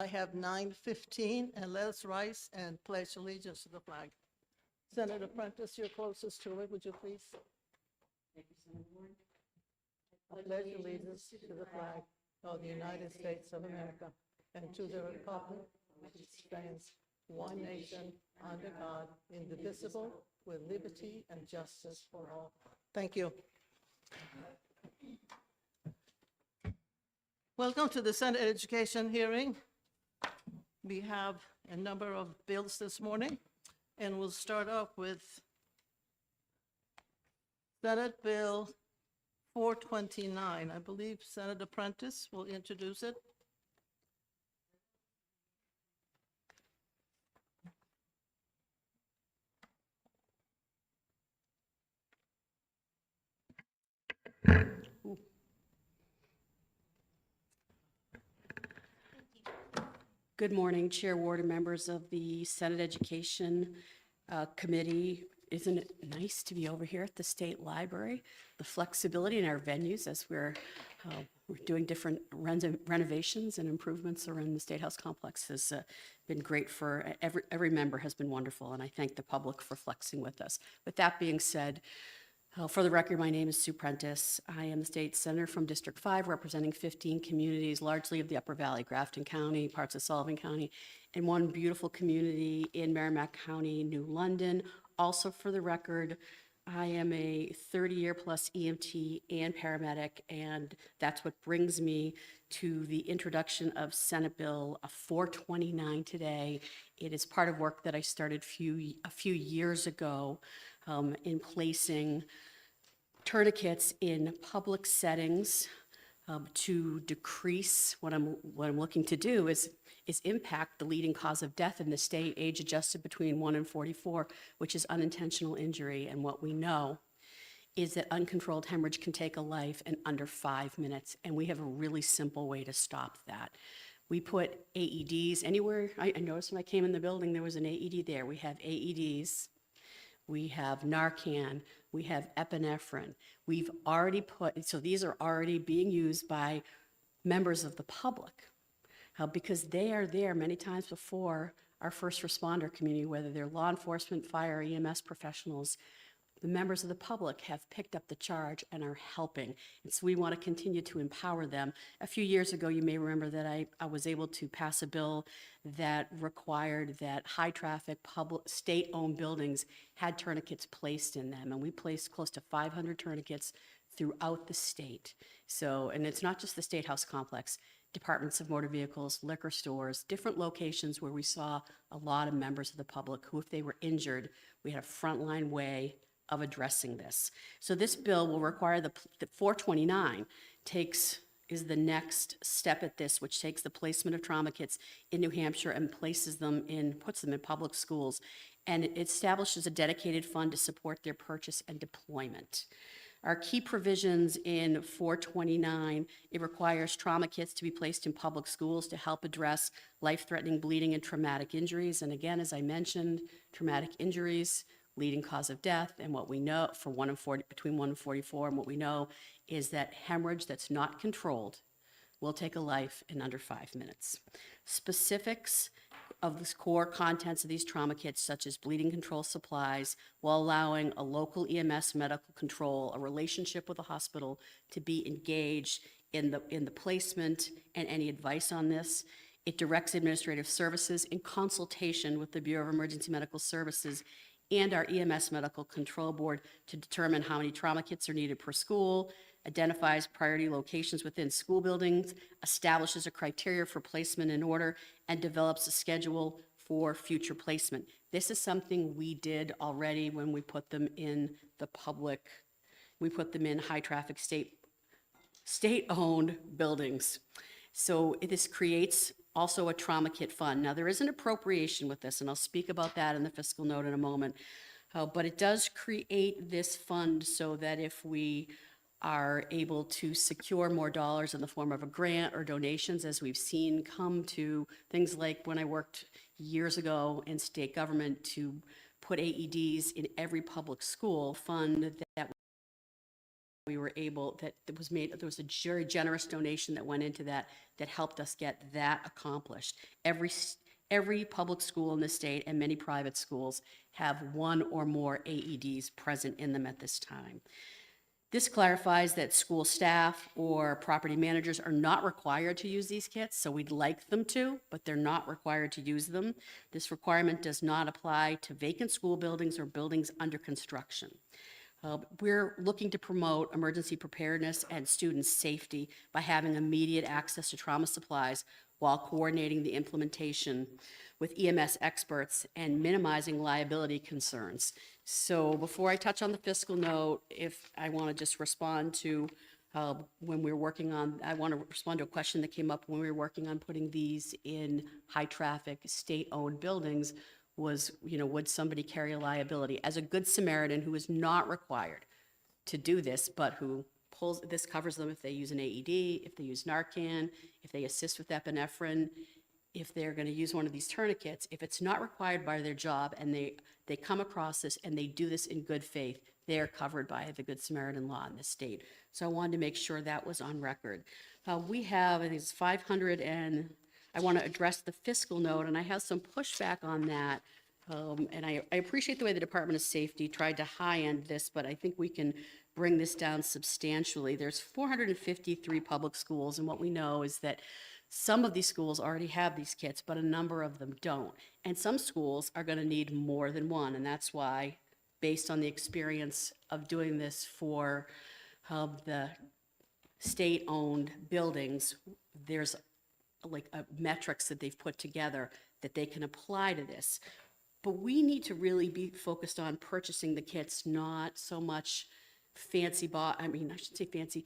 I have 9:15, and let us rise and pledge allegiance to the flag. Senator Prentice, you're closest to it, would you please? I pledge allegiance to the flag of the United States of America and to the republic which stands one nation under God, indivisible, with liberty and justice for all. Thank you. Welcome to the Senate Education hearing. We have a number of bills this morning, and we'll start off with Senate Bill 429. I believe Senator Prentice will introduce it. Good morning, Chair Ward and members of the Senate Education Committee. Isn't it nice to be over here at the State Library? The flexibility in our venues as we're doing different renovations and improvements around the State House complex has been great for every member, has been wonderful, and I thank the public for flexing with us. With that being said, for the record, my name is Sue Prentice. I am the state senator from District 5, representing 15 communities, largely of the Upper Valley, Grafton County, parts of Sullivan County, and one beautiful community in Merrimack County, New London. Also, for the record, I am a 30-year plus EMT and paramedic, and that's what brings me to the introduction of Senate Bill 429 today. It is part of work that I started a few years ago in placing tourniquets in public settings to decrease what I'm looking to do is impact the leading cause of death in the state, age adjusted between 1 and 44, which is unintentional injury. And what we know is that uncontrolled hemorrhage can take a life in under 5 minutes, and we have a really simple way to stop that. We put AEDs anywhere. I noticed when I came in the building, there was an AED there. We have AEDs. We have Narcan, we have epinephrine. We've already so these are already being used by members of the public because they are there many times before our first responder community, whether they're law enforcement, fire, EMS professionals. The members of the public have picked up the charge and are helping. And so we want to continue to empower them. A few years ago, you may remember that I was able to pass a bill that required that high traffic public state-owned buildings had tourniquets placed in them. And we placed close to 500 tourniquets throughout the state. So, and it's not just the State House complex, departments of motor vehicles, liquor stores, different locations where we saw a lot of members of the public who, if they were injured, we had a frontline way of addressing this. So this bill will require the 429 is the next step at this, which takes the placement of trauma kits in New Hampshire and puts them in public schools. And it establishes a dedicated fund to support their purchase and deployment. Our key provisions in 429, it requires trauma kits to be placed in public schools to help address life-threatening bleeding and traumatic injuries. And again, as I mentioned, traumatic injuries, leading cause of death, and what we know for between 1 and 44, and what we know is that hemorrhage that's not controlled will take a life in under 5 minutes. Specifics of the core contents of these trauma kits, such as bleeding control supplies, while allowing a local EMS medical control, a relationship with a hospital to be engaged in the placement and any advice on this. It directs administrative services in consultation with the Bureau of Emergency Medical Services and our EMS Medical Control Board to determine how many trauma kits are needed per school, identifies priority locations within school buildings, establishes a criteria for placement and order, and develops a schedule for future placement. This is something we did already when we put them in the public. We put them in high traffic state-owned buildings. So this creates also a trauma kit fund. Now, there is an appropriation with this, and I'll speak about that in the fiscal note in a moment, but it does create this fund so that if we are able to secure more dollars in the form of a grant or donations, as we've seen come to things like when I worked years ago in state government to put AEDs in every public school, fund that we were able, that was made, there was a very generous donation that went into that, that helped us get that accomplished. Every public school in the state and many private schools have one or more AEDs present in them at this time. This clarifies that school staff or property managers are not required to use these kits, so we'd like them to, but they're not required to use them. This requirement does not apply to vacant school buildings or buildings under construction. We're looking to promote emergency preparedness and student safety by having immediate access to trauma supplies while coordinating the implementation with EMS experts and minimizing liability concerns. So before I touch on the fiscal note, if I want to just respond to when we were working on, I want to respond to a question that came up when we were working on putting these in high-traffic, state-owned buildings was, would somebody carry a liability? As a good Samaritan who is not required to do this, but who pulls, this covers them if they use an AED, if they use Narcan, if they assist with epinephrine, if they're going to use one of these tourniquets, if it's not required by their job and they come across this and they do this in good faith, they are covered by the Good Samaritan law in this state. So I wanted to make sure that was on record. We have, I think it's 500, and I want to address the fiscal note, and I have some pushback on that. And I appreciate the way the Department of Safety tried to high-end this, but I think we can bring this down substantially. There's 453 public schools, and what we know is that some of these schools already have these kits, but a number of them don't. And some schools are going to need more than one, and that's why, based on the experience of doing this for the state-owned buildings, there's like metrics that they've put together that they can apply to this. But we need to really be focused on purchasing the kits, not so much fancy, I should say fancy,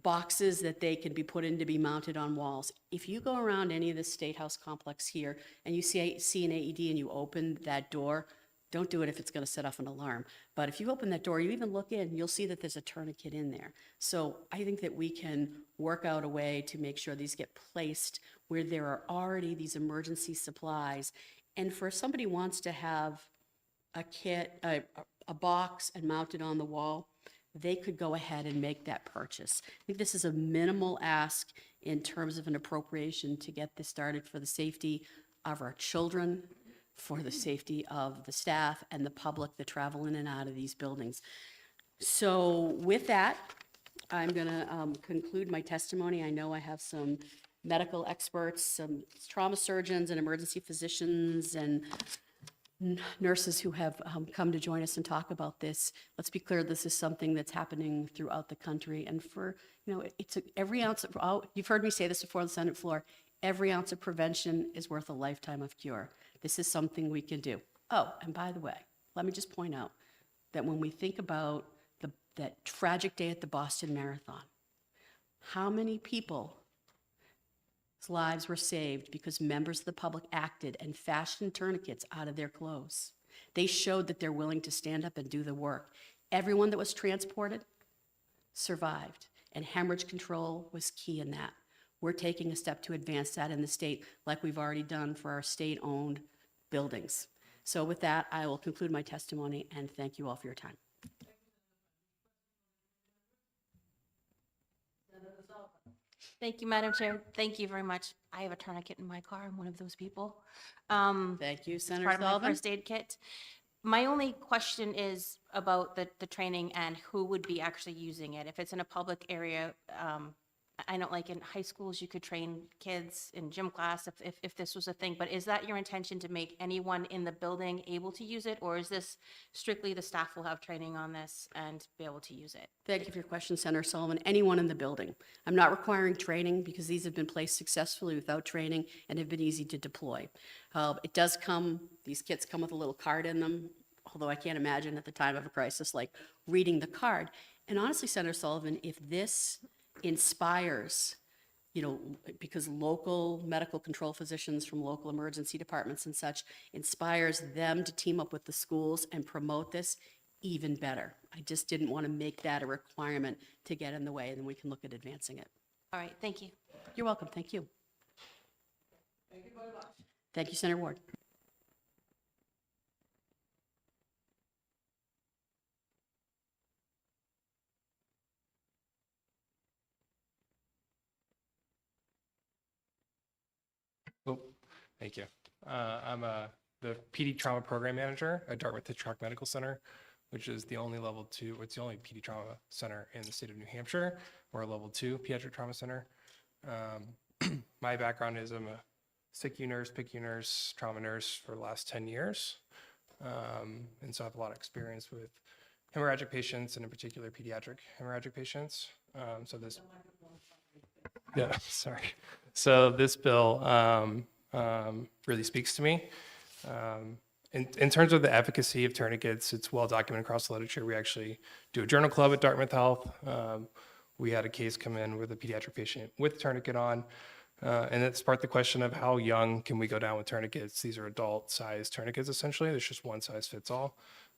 boxes that they can be put in to be mounted on walls. If you go around any of the State House complex here and you see an AED and you open that door, don't do it if it's going to set off an alarm. But if you open that door, you even look in, you'll see that there's a tourniquet in there. So I think that we can work out a way to make sure these get placed where there are already these emergency supplies. And for somebody who wants to have a kit, a box and mount it on the wall, they could go ahead and make that purchase. I think this is a minimal ask in terms of an appropriation to get this started for the safety of our children, for the safety of the staff and the public that travel in and out of these buildings. So with that, I'm going to conclude my testimony. I know I have some medical experts, some trauma surgeons and emergency physicians and nurses who have come to join us and talk about this. Let's be clear, this is something that's happening throughout the country. And for, it's every ounce of, you've heard me say this before on the Senate floor, every ounce of prevention is worth a lifetime of cure. This is something we can do. Oh, and by the way, let me just point out that when we think about that tragic day at the Boston Marathon, how many people's lives were saved because members of the public acted and fashioned tourniquets out of their clothes? They showed that they're willing to stand up and do the work. Everyone that was transported survived, and hemorrhage control was key in that. We're taking a step to advance that in the state like we've already done for our state-owned buildings. So with that, I will conclude my testimony and thank you all for your time. Thank you, Madam Chair. Thank you very much. I have a tourniquet in my car. I'm one of those people. Thank you, Senator Part of my Sullivan. first aid kit. My only question is about the training and who would be actually using it. If it's in a public area, I know like in high schools, you could train kids in gym class if this was a thing, but is that your intention to make anyone in the building able to use it? Or is this strictly the staff will have training on this and be able to use it? Thank you for your question, Senator Sullivan. Anyone in the building. I'm not requiring training because these have been placed successfully without training and have been easy to deploy. It does come, these kits come with a little card in them, although I can't imagine at the time of a crisis like reading the card. And honestly, Senator Sullivan, if this inspires, because local medical control physicians from local emergency departments and such, inspires them to team up with the schools and promote this, even better. I just didn't want to make that a requirement to get in the way, and then we can look at advancing it. All right, thank you. You're welcome. Thank you. Thank you very much. Thank you, Senator Ward. I'm the PD trauma program manager at Dartmouth-Hitchcock Medical Center, which is the only level 2, it's the only PD trauma center in the state of New Hampshire, or a level 2 pediatric trauma center. My background is I'm a SICU nurse, PICU nurse, trauma nurse for the last 10 years. And so I have a lot of experience with hemorrhagic patients, and in particular pediatric hemorrhagic patients. Sorry. So this bill really speaks to me. In terms of the efficacy of tourniquets, it's well documented across the literature. We actually do a journal club at Dartmouth Health. We had a case come in with a pediatric patient with a tourniquet on, and it sparked the question of how young can we go down with tourniquets. These are adult-sized tourniquets, essentially. There's just one size fits all.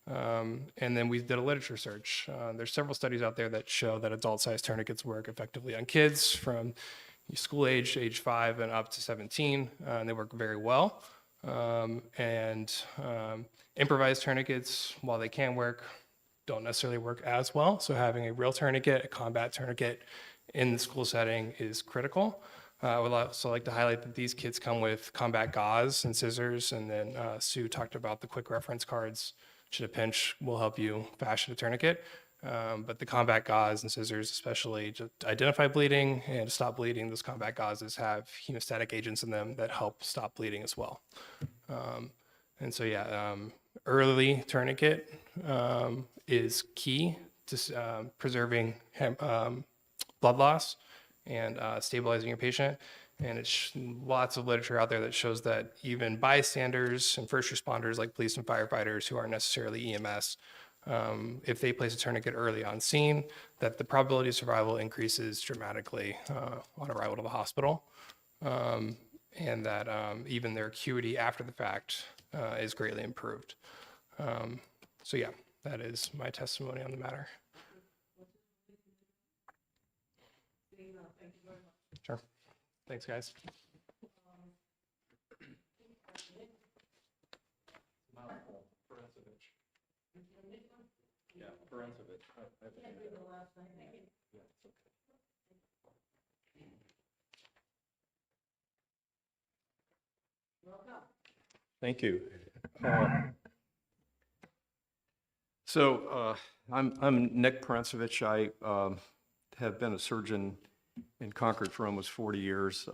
And then we did a literature search. There's several studies out there that show that adult-sized tourniquets work effectively on kids from school age 5, and up to 17, and they work very well. Improvised tourniquets, while they can work, don't necessarily work as well. So having a real tourniquet, a combat tourniquet in the school setting is critical. I would also like to highlight that these kits come with combat gauze and scissors, and then Sue talked about the quick reference cards. Should a pinch will help you fashion a tourniquet. But the combat gauze and scissors, especially to identify bleeding and to stop bleeding, those combat gauzes have hemostatic agents in them that help stop bleeding as well. Early tourniquet is key to preserving blood loss and stabilizing your patient. And it's lots of literature out there that shows that even bystanders and first responders like police and firefighters who aren't necessarily EMS, if they place a tourniquet early on scene, that the probability of survival increases dramatically on arrival to the hospital, and that even their acuity after the fact is greatly improved. That is my testimony on the matter. Sure. Thanks, guys. Yeah, Ferencovich. Thank you. I'm Nick Ferencovich. I have been a surgeon in Concord for almost 40 years.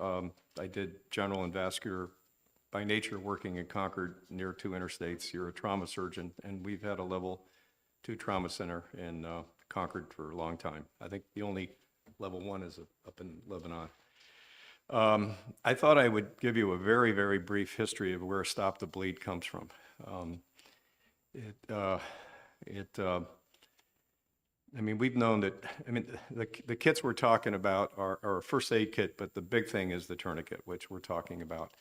I did general and vascular by nature, working in Concord near 2 interstates. You're a trauma surgeon, and we've had a level 2 trauma center in Concord for a long time. I think the only level 1 is up in Lebanon. I thought I would give you a very, very brief history of where Stop the Bleed comes from. We've known that, the kits we're talking about are a first aid kit, but the big thing is the tourniquet, which we're talking about.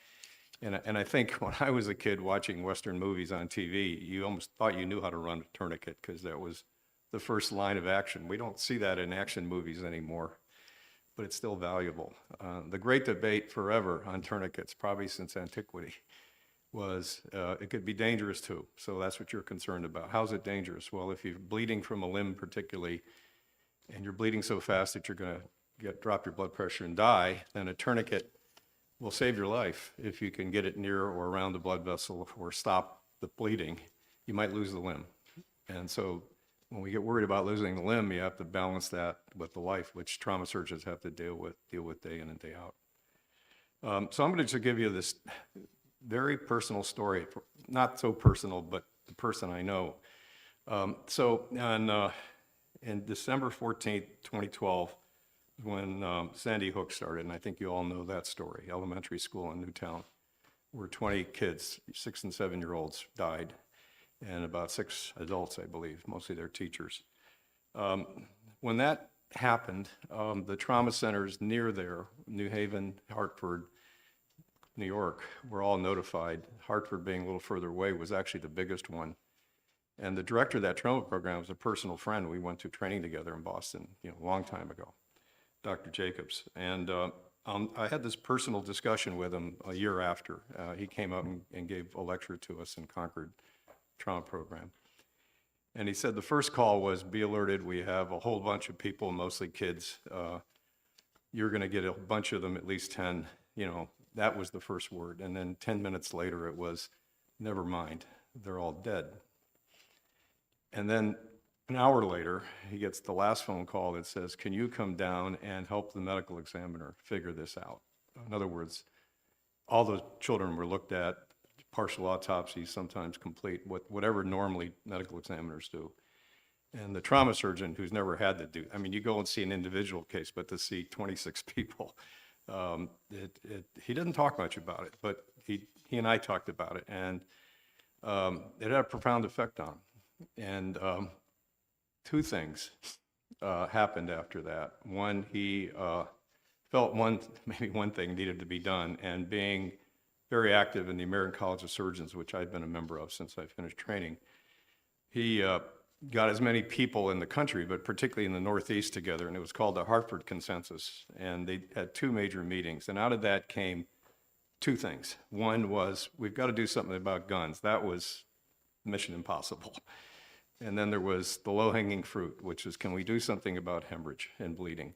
And I think when I was a kid watching Western movies on TV, you almost thought you knew how to run a tourniquet because that was the first line of action. We don't see that in action movies anymore, but it's still valuable. The great debate forever on tourniquets, probably since antiquity, was it could be dangerous too. So that's what you're concerned about. How's it dangerous? Well, if you're bleeding from a limb particularly, and you're bleeding so fast that you're going to drop your blood pressure and die, then a tourniquet will save your life if you can get it near or around the blood vessel or stop the bleeding. You might lose the limb. And so when we get worried about losing the limb, you have to balance that with the life, which trauma surgeons have to deal with day in and day out. So I'm going to just give you this very personal story, not so personal, but the person I know. In December 14th, 2012, when Sandy Hook started, and I think you all know that story, elementary school in Newtown, where 20 kids, 6 and 7-year-olds died, and about 6 adults, I believe, mostly their teachers. When that happened, the trauma centers near there, New Haven, Hartford, New York, were all notified. Hartford, being a little further away, was actually the biggest one. And the director of that trauma program was a personal friend. We went to training together in Boston, a long time ago, Dr. Jacobs. And I had this personal discussion with him a year after. He came up and gave a lecture to us in Concord trauma program. And he said the first call was, be alerted, we have a whole bunch of people, mostly kids. You're going to get a bunch of them, at least 10, that was the first word. And then 10 minutes later, it was, never mind, they're all dead. And then an hour later, he gets the last phone call that says, can you come down and help the medical examiner figure this out? In other words, all the children were looked at, partial autopsies, sometimes complete, whatever normally medical examiners do. And the trauma surgeon, who's never had to do, I mean, you go and see an individual case, but to see 26 people, he didn't talk much about it, but he and I talked about it, and it had a profound effect on him. And two things happened after that. One, he felt maybe one thing needed to be done, and being very active in the American College of Surgeons, which I'd been a member of since I finished training, he got as many people in the country, but particularly in the Northeast together, and it was called the Hartford Consensus, and they had two major meetings, and out of that came two things. One was, we've got to do something about guns. That was mission impossible. And then there was the low-hanging fruit, which is, can we do something about hemorrhage and bleeding?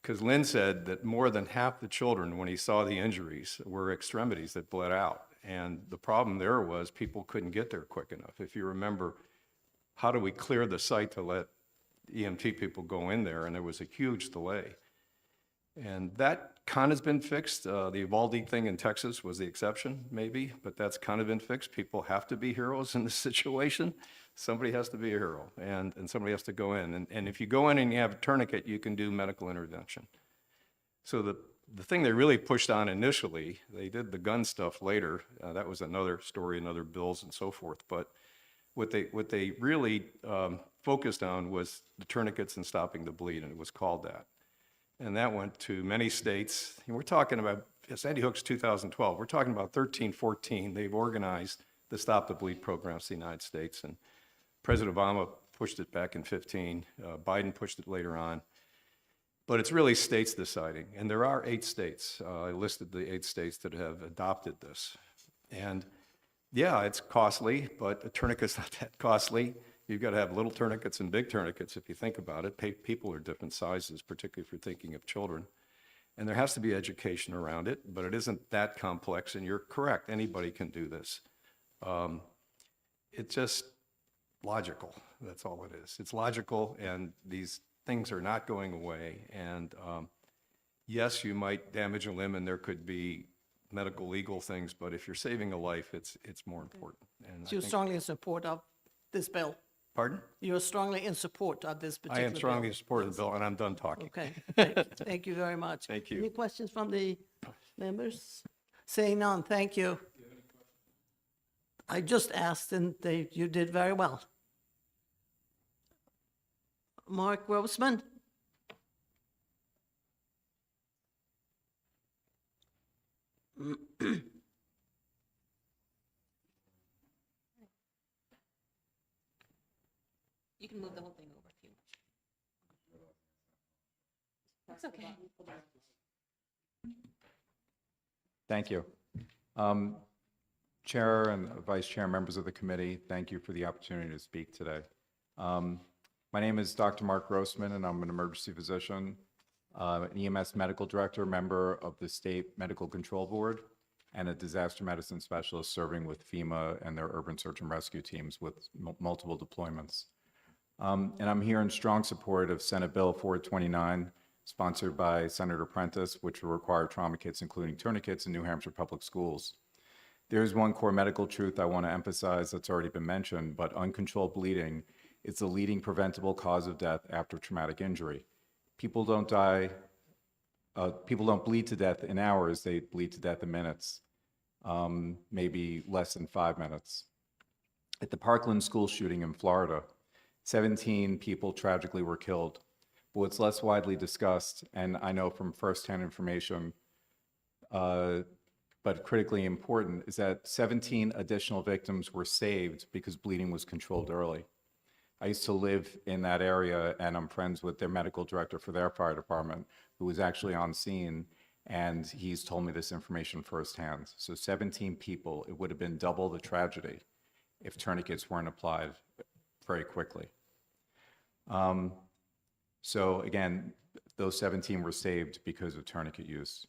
Because Lynn said that more than half the children, when he saw the injuries, were extremities that bled out. And the problem there was people couldn't get there quick enough. If you remember, how do we clear the site to let EMT people go in there? And there was a huge delay. And that kind of has been fixed. The Uvalde thing in Texas was the exception, maybe, but that's kind of been fixed. People have to be heroes in this situation. Somebody has to be a hero, and somebody has to go in. And if you go in and you have a tourniquet, you can do medical intervention. So the thing they really pushed on initially, they did the gun stuff later. That was another story, another bills and so forth. But what they really focused on was the tourniquets and stopping the bleed, and it was called that. And that went to many states. And we're talking about, Sandy Hook's 2012. We're talking about 13, 14. They've organized the Stop the Bleed programs in the United States. And President Obama pushed it back in 15. Biden pushed it later on. But it's really states deciding. And there are 8 states. I listed the 8 states that have adopted this. And yeah, it's costly, but a tourniquet's not that costly. You've got to have little tourniquets and big tourniquets if you think about it. People are different sizes, particularly if you're thinking of children. And there has to be education around it, but it isn't that complex. And you're correct, anybody can do this. It's just logical. That's all it is. It's logical, and these things are not going away. And yes, you might damage a limb, and there could be medical legal things, but if you're saving a life, it's more important. And So you're strongly in support of this bill? Pardon? You're strongly in support of this particular I bill? am strongly in support of the bill, and I'm done talking. Okay, thank you very much. Thank you. Any questions from the members? Saying none, thank you. I just asked, and you did very well. Mark Grossman? You can move the whole thing over if you want. That's okay. Thank you. Chair and Vice Chair, members of the committee, thank you for the opportunity to speak today. My name is Dr. Mark Grossman, and I'm an emergency physician, an EMS medical director, member of the State Medical Control Board, and a disaster medicine specialist serving with FEMA and their urban search and rescue teams with multiple deployments. And I'm here in strong support of Senate Bill 429, sponsored by Senator Prentice, which will require trauma kits, including tourniquets, in New Hampshire public schools. There is one core medical truth I want to emphasize that's already been mentioned, but uncontrolled bleeding is the leading preventable cause of death after traumatic injury. People don't bleed to death in hours, they bleed to death in minutes, maybe less than 5 minutes. At the Parkland school shooting in Florida, 17 people tragically were killed. But what's less widely discussed, and I know from firsthand information, but critically important, is that 17 additional victims were saved because bleeding was controlled early. I used to live in that area, and I'm friends with their medical director for their fire department, who was actually on scene, and he's told me this information firsthand. So 17 people, it would have been double the tragedy if tourniquets weren't applied very quickly. So again, those 17 were saved because of tourniquet use.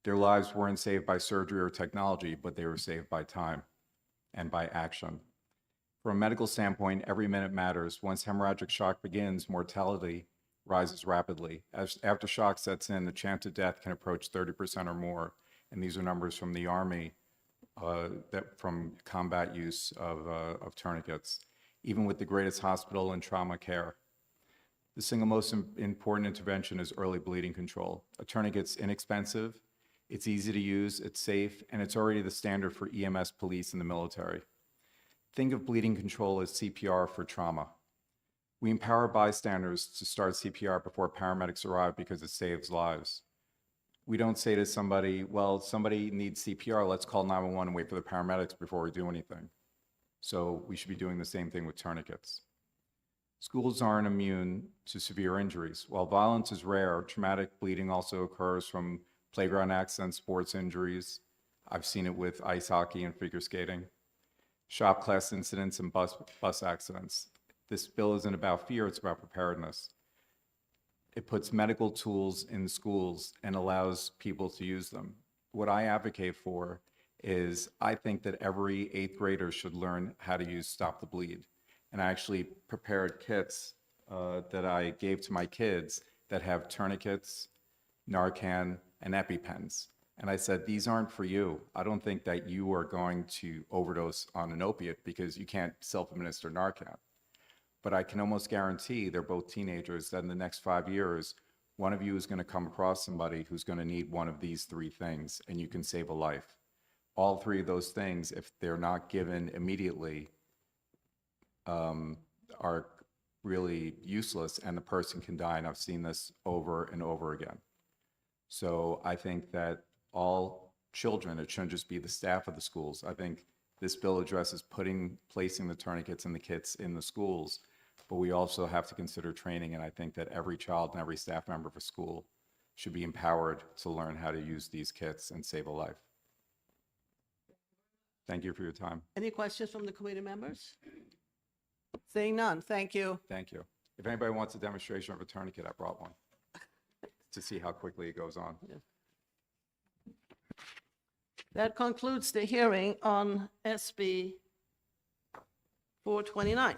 Their lives weren't saved by surgery or technology, but they were saved by time and by action. From a medical standpoint, every minute matters. Once hemorrhagic shock begins, mortality rises rapidly. As aftershock sets in, the chance of death can approach 30% or more. And these are numbers from the Army from combat use of tourniquets, even with the greatest hospital and trauma care. The single most important intervention is early bleeding control. A tourniquet's inexpensive, it's easy to use, it's safe, and it's already the standard for EMS, police, and the military. Think of bleeding control as CPR for trauma. We empower bystanders to start CPR before paramedics arrive because it saves lives. We don't say to somebody, well, somebody needs CPR, let's call 911 and wait for the paramedics before we do anything. So we should be doing the same thing with tourniquets. Schools aren't immune to severe injuries. While violence is rare, traumatic bleeding also occurs from playground accidents, sports injuries. I've seen it with ice hockey and figure skating, shop class incidents, and bus accidents. This bill isn't about fear, it's about preparedness. It puts medical tools in schools and allows people to use them. What I advocate for is I think that every 8th grader should learn how to use Stop the Bleed. And I actually prepared kits that I gave to my kids that have tourniquets, Narcan, and EpiPens. And I said, these aren't for you. I don't think that you are going to overdose on an opiate because you can't self-administer Narcan. But I can almost guarantee, they're both teenagers, that in the next 5 years, one of you is going to come across somebody who's going to need one of these 3 things, and you can save a life. All 3 of those things, if they're not given immediately, are really useless, and the person can die, and I've seen this over and over again. So I think that all children, it shouldn't just be the staff of the schools. I think this bill addresses placing the tourniquets and the kits in the schools, but we also have to consider training, and I think that every child and every staff member of a school should be empowered to learn how to use these kits and save a life. Thank you for your time. Any questions from the committee members? Seeing none, thank you. Thank you. If anybody wants a demonstration of a tourniquet, I brought one to see how quickly it goes on. That concludes the hearing on SB 429.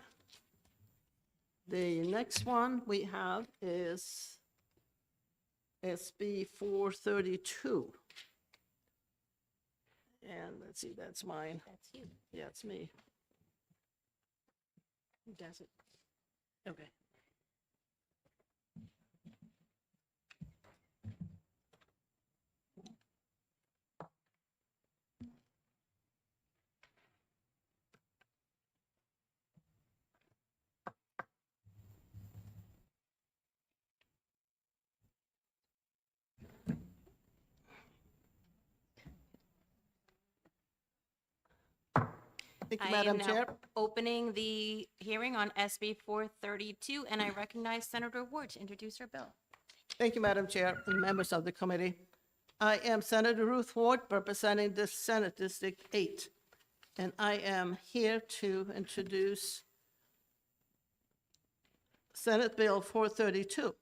The next one we have is SB 432. And let's see, that's mine. That's you. Yeah, it's me. Who does it? Okay. Thank you, I Madam am Chair. now opening the hearing on SB 432, and I recognize Senator Ward to introduce her bill. Thank you, Madam Chair, and members of the committee. I am Senator Ruth Ward, representing the Senate District 8, and I am here to introduce Senate Bill 432.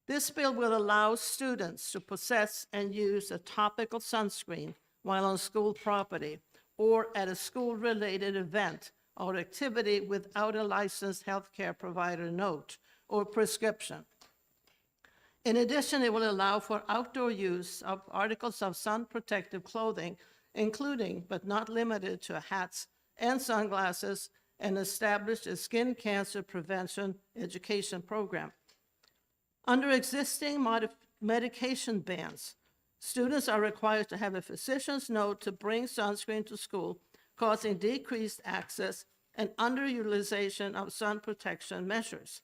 This bill will allow students to possess and use a topical sunscreen while on school property or at a school-related event or activity without a licensed healthcare provider note or prescription. In addition, it will allow for outdoor use of articles of sun protective clothing, including but not limited to hats and sunglasses, and establish a skin cancer prevention education program. Under existing medication bans, students are required to have a physician's note to bring sunscreen to school, causing decreased access and underutilization of sun protection measures.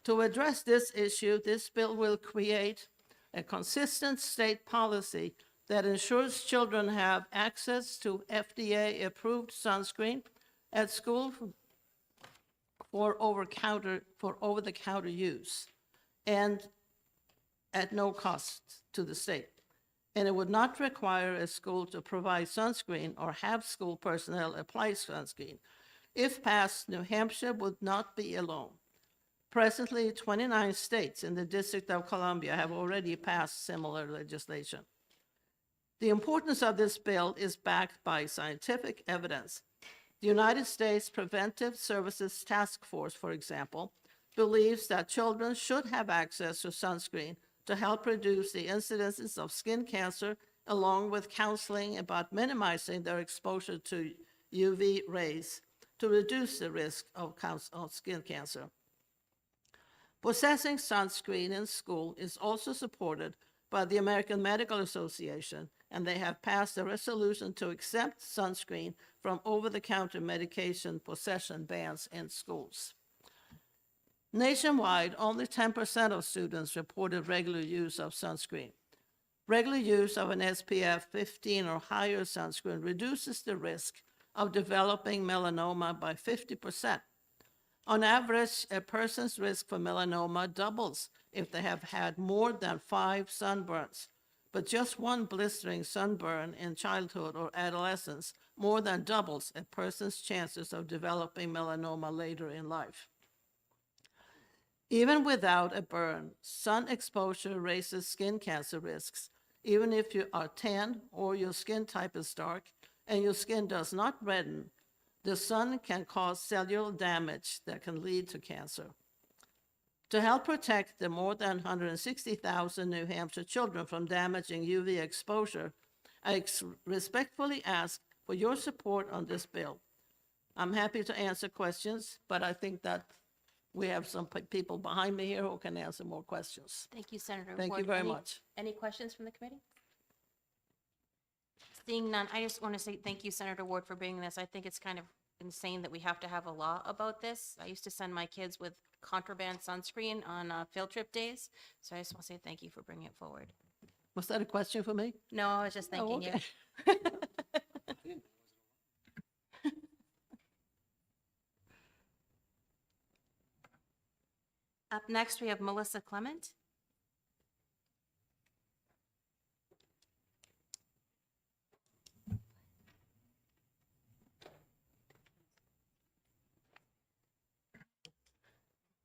To address this issue, this bill will create a consistent state policy that ensures children have access to FDA-approved sunscreen at school for over-the-counter use and at no cost to the state. And it would not require a school to provide sunscreen or have school personnel apply sunscreen. If passed, New Hampshire would not be alone. Presently, 29 states in the District of Columbia have already passed similar legislation. The importance of this bill is backed by scientific evidence. The United States Preventive Services Task Force, for example, believes that children should have access to sunscreen to help reduce the incidences of skin cancer, along with counseling about minimizing their exposure to UV rays to reduce the risk of skin cancer. Possessing sunscreen in school is also supported by the American Medical Association, and they have passed a resolution to exempt sunscreen from over-the-counter medication possession bans in schools. Nationwide, only 10% of students reported regular use of sunscreen. Regular use of an SPF 15 or higher sunscreen reduces the risk of developing melanoma by 50%. On average, a person's risk for melanoma doubles if they have had more than 5 sunburns, but just one blistering sunburn in childhood or adolescence more than doubles a person's chances of developing melanoma later in life. Even without a burn, sun exposure raises skin cancer risks, even if you are tan or your skin type is dark and your skin does not redden. The sun can cause cellular damage that can lead to cancer. To help protect the more than 160,000 New Hampshire children from damaging UV exposure, I respectfully ask for your support on this bill. I'm happy to answer questions, but I think that we have some people behind me here who can answer more questions. Thank you, Senator Ward. Thank you very much. Any questions from the committee? Seeing none, I just want to say thank you, Senator Ward, for bringing this. I think it's kind of insane that we have to have a law about this. I used to send my kids with contraband sunscreen on field trip days, so I just want to say thank you for bringing it forward. Was that a question for me? No, I was just thanking you. okay. Up next, we have Melissa Clement.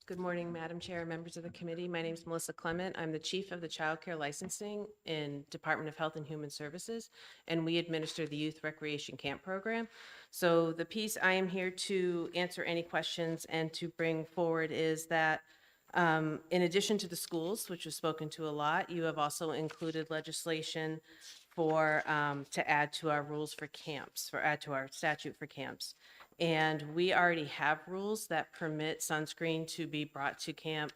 Good morning, Madam Chair, members of the committee. My name is Melissa Clement. I'm the Chief of the Child Care Licensing in Department of Health and Human Services, and we administer the Youth Recreation Camp Program. So the piece I am here to answer any questions and to bring forward is that in addition to the schools, which was spoken to a lot, you have also included legislation for to add to our rules for camps, add to our statute for camps. And we already have rules that permit sunscreen to be brought to camp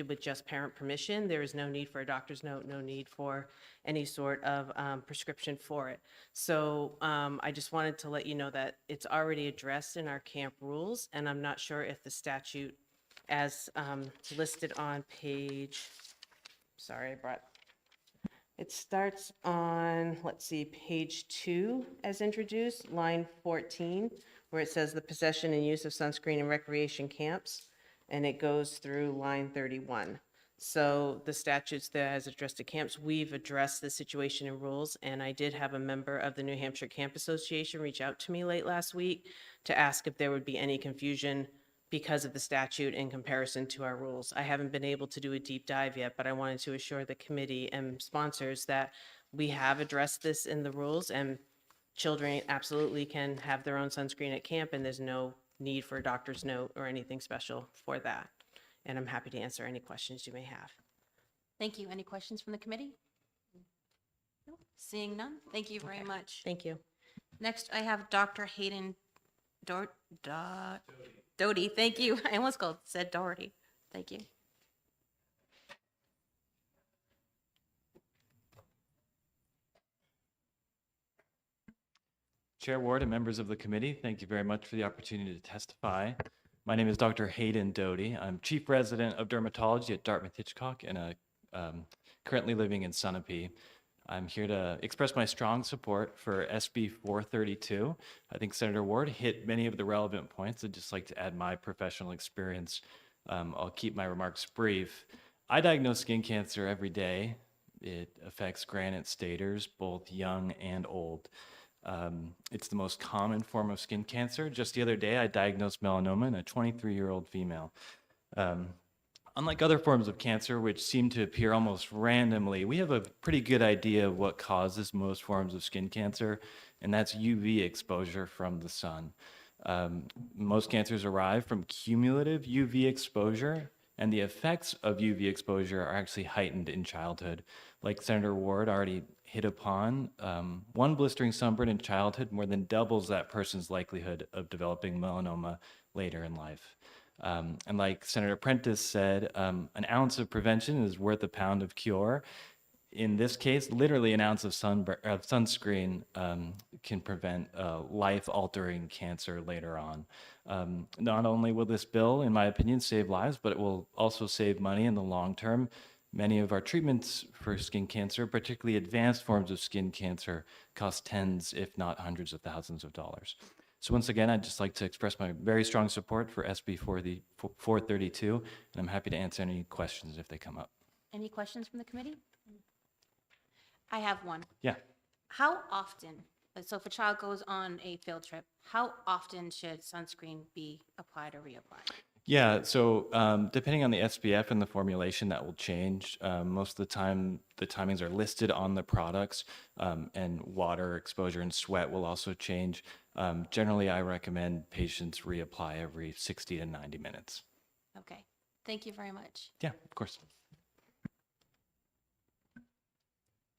with just parent permission. There is no need for a doctor's note, no need for any sort of prescription for it. So I just wanted to let you know that it's already addressed in our camp rules, and I'm not sure if the statute as listed on page, sorry, it starts on, let's see, page 2 as introduced, line 14, where it says the possession and use of sunscreen in recreation camps, and it goes through line 31. So the statutes that has addressed the camps, we've addressed the situation and rules, and I did have a member of the New Hampshire Camp Association reach out to me late last week to ask if there would be any confusion because of the statute in comparison to our rules. I haven't been able to do a deep dive yet, but I wanted to assure the committee and sponsors that we have addressed this in the rules, and children absolutely can have their own sunscreen at camp, and there's no need for a doctor's note or anything special for that. And I'm happy to answer any questions you may have. Thank you. Any questions from the committee? No? Seeing none, thank you very much. Thank you. Next, I have Dr. Hayden Doty. Thank you. I almost said Doherty. Thank you. Chair Ward and members of the committee, thank you very much for the opportunity to testify. My name is Dr. Hayden Doty. I'm Chief Resident of Dermatology at Dartmouth-Hitchcock and currently living in Sunapee. I'm here to express my strong support for SB 432. I think Senator Ward hit many of the relevant points. I'd just like to add my professional experience. I'll keep my remarks brief. I diagnose skin cancer every day. It affects granite staters, both young and old. It's the most common form of skin cancer. Just the other day, I diagnosed melanoma in a 23-year-old female. Unlike other forms of cancer, which seem to appear almost randomly, we have a pretty good idea of what causes most forms of skin cancer, and that's UV exposure from the sun. Most cancers arrive from cumulative UV exposure, and the effects of UV exposure are actually heightened in childhood. Like Senator Ward already hit upon, one blistering sunburn in childhood more than doubles that person's likelihood of developing melanoma later in life. And like Senator Prentice said, an ounce of prevention is worth a pound of cure. In this case, literally an ounce of sunscreen can prevent life-altering cancer later on. Not only will this bill, in my opinion, save lives, but it will also save money in the long term. Many of our treatments for skin cancer, particularly advanced forms of skin cancer, cost tens, if not hundreds of thousands of dollars. So once again, I'd just like to express my very strong support for SB 432, and I'm happy to answer any questions if they come up. Any questions from the committee? I have one. Yeah. How often, so if a child goes on a field trip, how often should sunscreen be applied or reapplied? Yeah, so depending on the SPF and the formulation, that will change. Most of the time, the timings are listed on the products, and water exposure and sweat will also change. Generally, I recommend patients reapply every 60 to 90 minutes. Okay, thank you very much. Yeah, of course.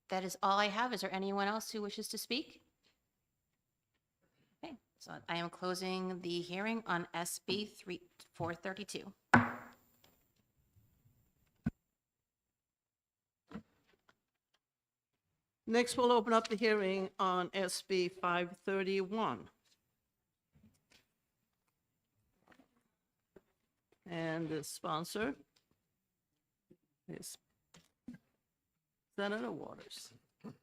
That is all I have. Is there anyone else who wishes to speak? Okay, so I am closing the hearing on SB 432. Next, we'll open up the hearing on SB 531. And the sponsor is Senator Waters. Good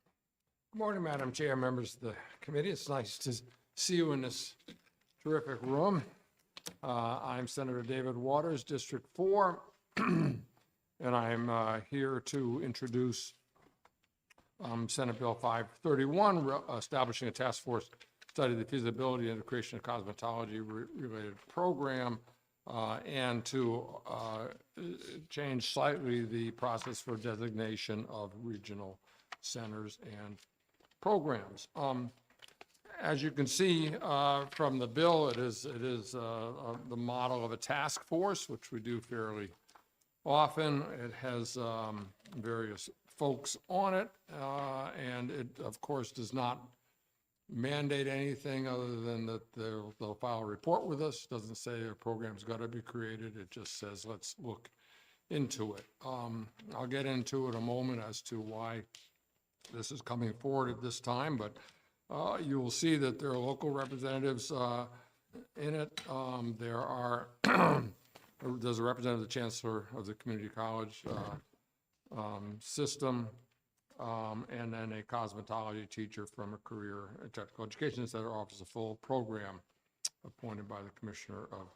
morning, Madam Chair, members of the committee. It's nice to see you in this terrific room. I'm Senator David Waters, District 4, and I'm here to introduce Senate Bill 531, establishing a task force to study the feasibility and the creation of cosmetology-related program, and to change slightly the process for designation of regional centers and programs. As you can see from the bill, it is the model of a task force, which we do fairly often. It has various folks on it, and it, of course, does not mandate anything other than that they'll file a report with us. Doesn't say a program's got to be created. It just says, let's look into it. I'll get into it in a moment as to why this is coming forward at this time, but you will see that there are local representatives in it. There's a representative of the Chancellor of the Community College system, and then a cosmetology teacher from a career and technical education center offers a full program appointed by the Commissioner of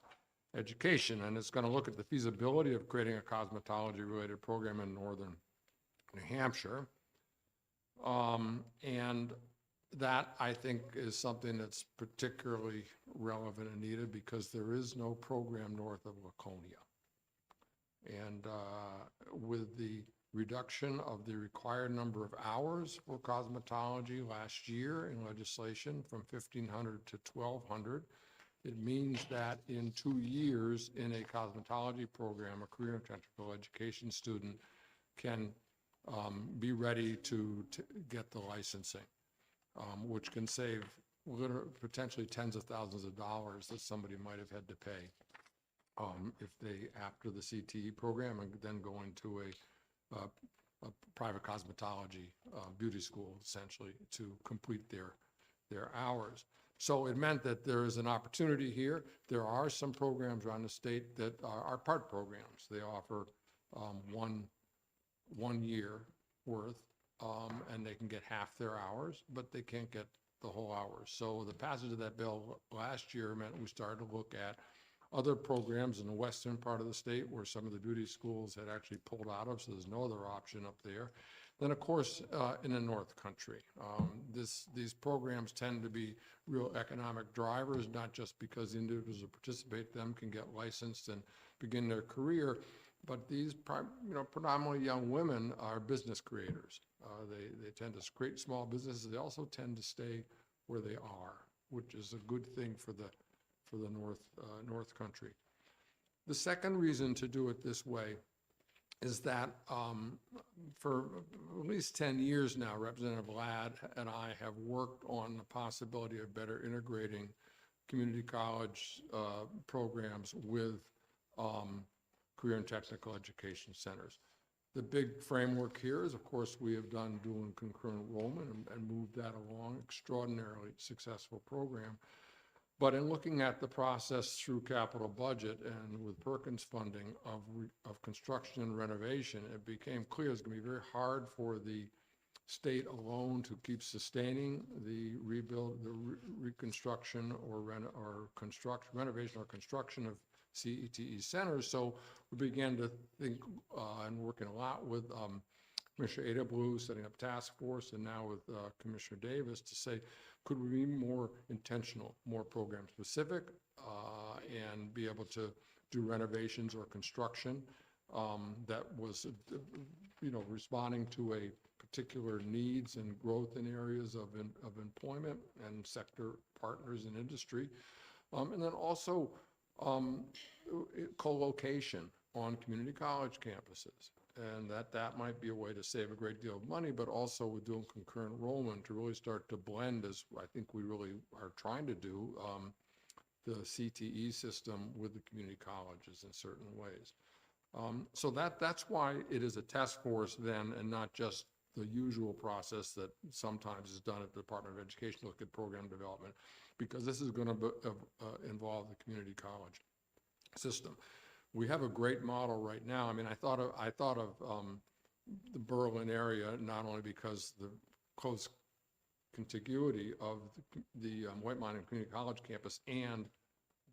Education. And it's going to look at the feasibility of creating a cosmetology-related program in northern New Hampshire. And that, I think, is something that's particularly relevant and needed because there is no program north of Laconia. And with the reduction of the required number of hours for cosmetology last year in legislation from 1,500 to 1,200, it means that in 2 years in a cosmetology program, a career and technical education student can be ready to get the licensing, which can save potentially tens of thousands of dollars that somebody might have had to pay if they, after the CTE program, and then go into a private cosmetology beauty school, essentially, to complete their hours. So it meant that there is an opportunity here. There are some programs around the state that are part programs. They offer 1 year worth, and they can get half their hours, but they can't get the whole hours. So the passage of that bill last year meant we started to look at other programs in the western part of the state where some of the beauty schools had actually pulled out of, so there's no other option up there. Then, of course, in the North Country, these programs tend to be real economic drivers, not just because the individuals who participate in them can get licensed and begin their career, But these, predominantly young women are business creators. They tend to create small businesses. They also tend to stay where they are, which is a good thing for the North Country. The second reason to do it this way is that for at least 10 years now, Representative Ladd and I have worked on the possibility of better integrating community college programs with career and technical education centers. The big framework here is, of course, we have done dual and concurrent enrollment and moved that along, extraordinarily successful program. But in looking at the process through capital budget and with Perkins funding of construction and renovation, it became clear it's going to be very hard for the state alone to keep sustaining the reconstruction or renovation or construction of CETE centers. So we began to think and working a lot with Commissioner Ada Blue, setting up task force, and now with Commissioner Davis to say, could we be more intentional, more program specific, and be able to do renovations or construction that was, responding to a particular needs and growth in areas of employment and sector partners in industry, and then also co-location on community college campuses. And that might be a way to save a great deal of money, but also with doing concurrent enrollment to really start to blend, as I think we really are trying to do, the CTE system with the community colleges in certain ways. So that's why it is a task force then, and not just the usual process that sometimes is done at the Department of Education, look at program development, because this is going to involve the community college system. We have a great model right now. I mean, I thought of the Berlin area, not only because the close contiguity of the White Mountain Community College campus and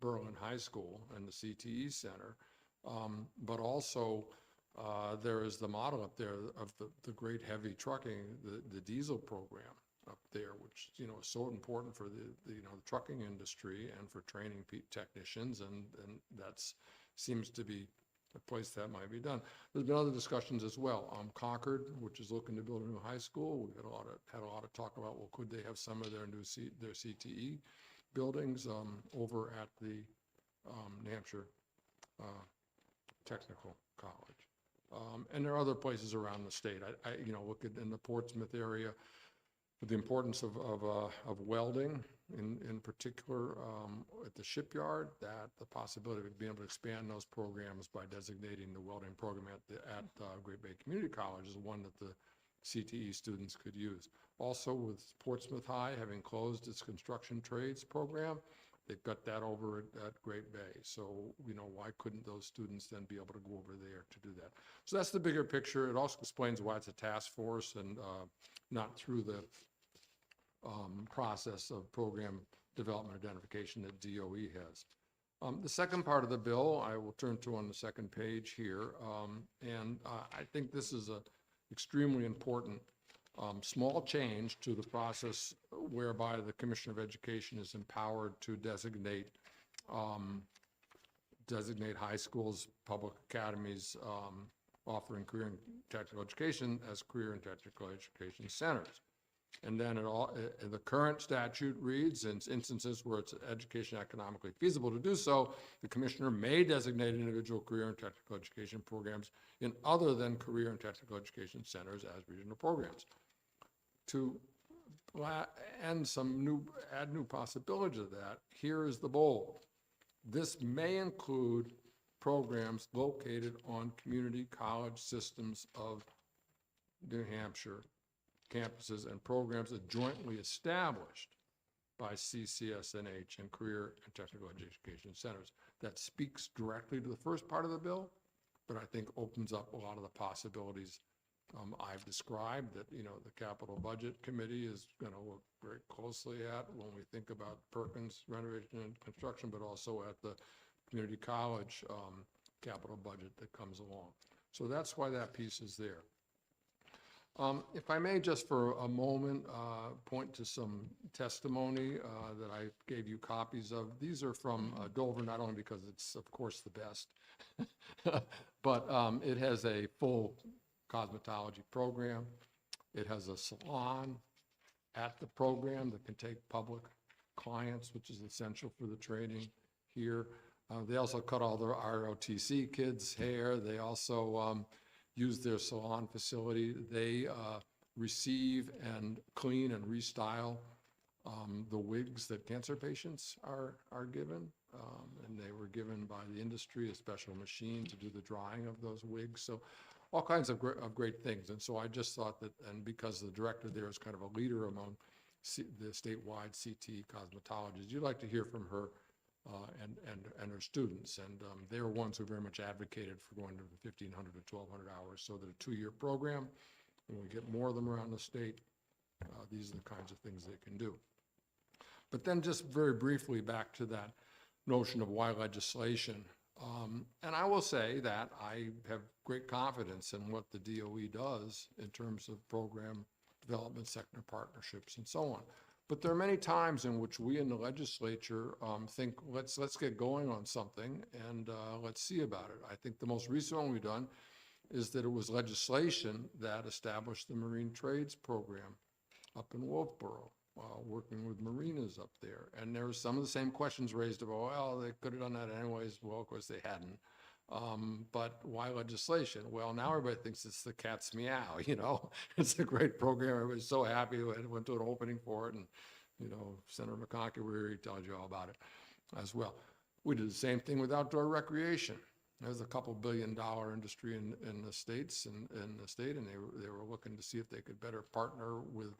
Berlin High School and the CTE Center, but also there is the model up there of the great heavy trucking, the diesel program up there, which is so important for the trucking industry and for training technicians, and that's seems to be a place that might be done. There's been other discussions as well. Concord, which is looking to build a new high school, we had a lot of talk about, well, could they have some of their their CTE buildings over at the New Hampshire Technical College. And there are other places around the state. I look at in the Portsmouth area, the importance of welding, in particular at the shipyard, that the possibility of being able to expand those programs by designating the welding program at Great Bay Community College is one that the CTE students could use. Also with Portsmouth High having closed its construction trades program, they've got that over at Great Bay. So, why couldn't those students then be able to go over there to do that? So that's the bigger picture. It also explains why it's a task force and not through the process of program development identification that DOE has. The second part of the bill I will turn to on the second page here, and I think this is a extremely important small change to the process whereby the Commissioner of Education is empowered to designate high schools, public academies offering career and technical education as career and technical education centers. And then the current statute reads, in instances where it's education economically feasible to do so, the commissioner may designate individual career and technical education programs in other than career and technical education centers as regional programs. To add new possibilities of that, here is the bold. This may include programs located on community college systems of New Hampshire campuses and programs that jointly established by CCSNH and career and technical education centers. That speaks directly to the first part of the bill, but I think opens up a lot of the possibilities I've described that, the Capital Budget Committee is going to look very closely at when we think about Perkins renovation and construction, but also at the community college capital budget that comes along. So that's why that piece is there. If I may, just for a moment, point to some testimony that I gave you copies of. These are from Dover, not only because it's, of course, the best, but it has a full cosmetology program. It has a salon at the program that can take public clients, which is essential for the training here. They also cut all the ROTC kids' hair. They also use their salon facility. They receive and clean and restyle the wigs that cancer patients are given. And they were given by the industry, a special machine to do the drying of those wigs. So all kinds of great things. And so I just thought that, and because the director there is kind of a leader among the statewide CT cosmetologists, you'd like to hear from her and her students. And they were ones who very much advocated for going to 1,500 to 1,200 hours. So that a 2-year program, when we get more of them around the state, these are the kinds of things they can do. But then just very briefly back to that notion of why legislation. And I will say that I have great confidence in what the DOE does in terms of program development, sector partnerships, and so on. But there are many times in which we in the legislature think, let's get going on something and let's see about it. I think the most recent one we've done is that it was legislation that established the Marine Trades Program up in Wolfboro, working with marinas up there. And there were some of the same questions raised about, well, they could have done that anyways. Well, of course they hadn't. But why legislation? Well, now everybody thinks it's the cat's meow, you know? It's a great program. Everybody's so happy. We went to an opening for it, and, you know, Senator McConkey, he tells you all about it as well. We did the same thing with outdoor recreation. There's a $2 billion industry in the states and in the state, and they were looking to see if they could better partner with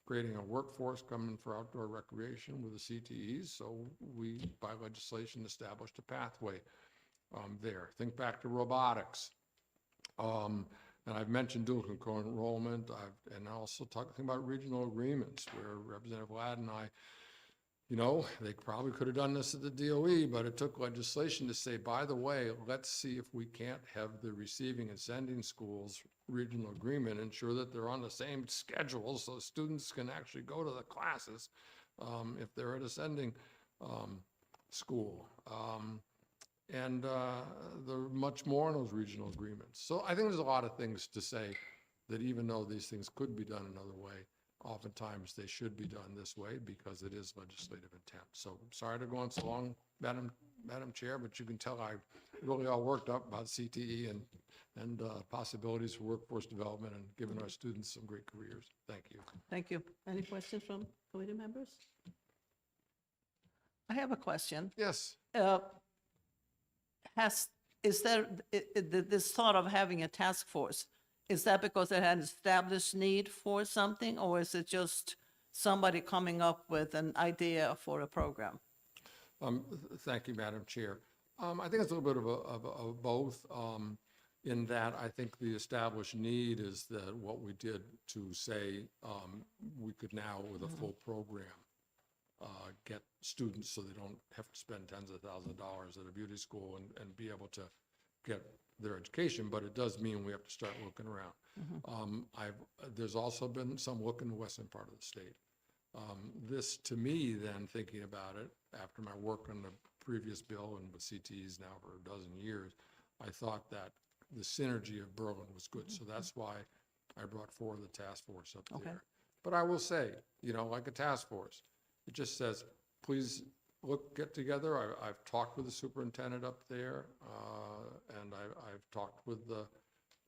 creating a workforce coming for outdoor recreation with the CTEs. So we, by legislation, established a pathway there. Think back to robotics. And I've mentioned dual concurrent enrollment. And I also talking about regional agreements where Representative Ladd and I, you know, they probably could have done this at the DOE, but it took legislation to say, by the way, let's see if we can't have the receiving and sending schools regional agreement, ensure that they're on the same schedule so students can actually go to the classes if they're at a sending school. And there are much more in those regional agreements. So I think there's a lot of things to say that even though these things could be done another way, oftentimes they should be done this way because it is legislative intent. So sorry to go on so long, Madam Chair, but you can tell I really all worked up about CTE and possibilities for workforce development and giving our students some great careers. Thank you. Thank you. Any questions from committee members? I have a question. Yes. Is there this thought of having a task force? Is that because it had an established need for something, or is it just somebody coming up with an idea for a program? Thank you, Madam Chair. I think it's a little bit of both. In that, I think the established need is that what we did to say we could now, with a full program, get students so they don't have to spend tens of thousands of dollars at a beauty school and be able to get their education, but it does mean we have to start looking around. There's also been some look in the western part of the state. This, to me, then, thinking about it, after my work on the previous bill and with CTEs now for a dozen years, I thought that the synergy of Berlin was good. So that's why I brought forward the task force up there. But I will say, you know, like a task force, it just says, please get together. I've talked with the superintendent up there, and I've talked with the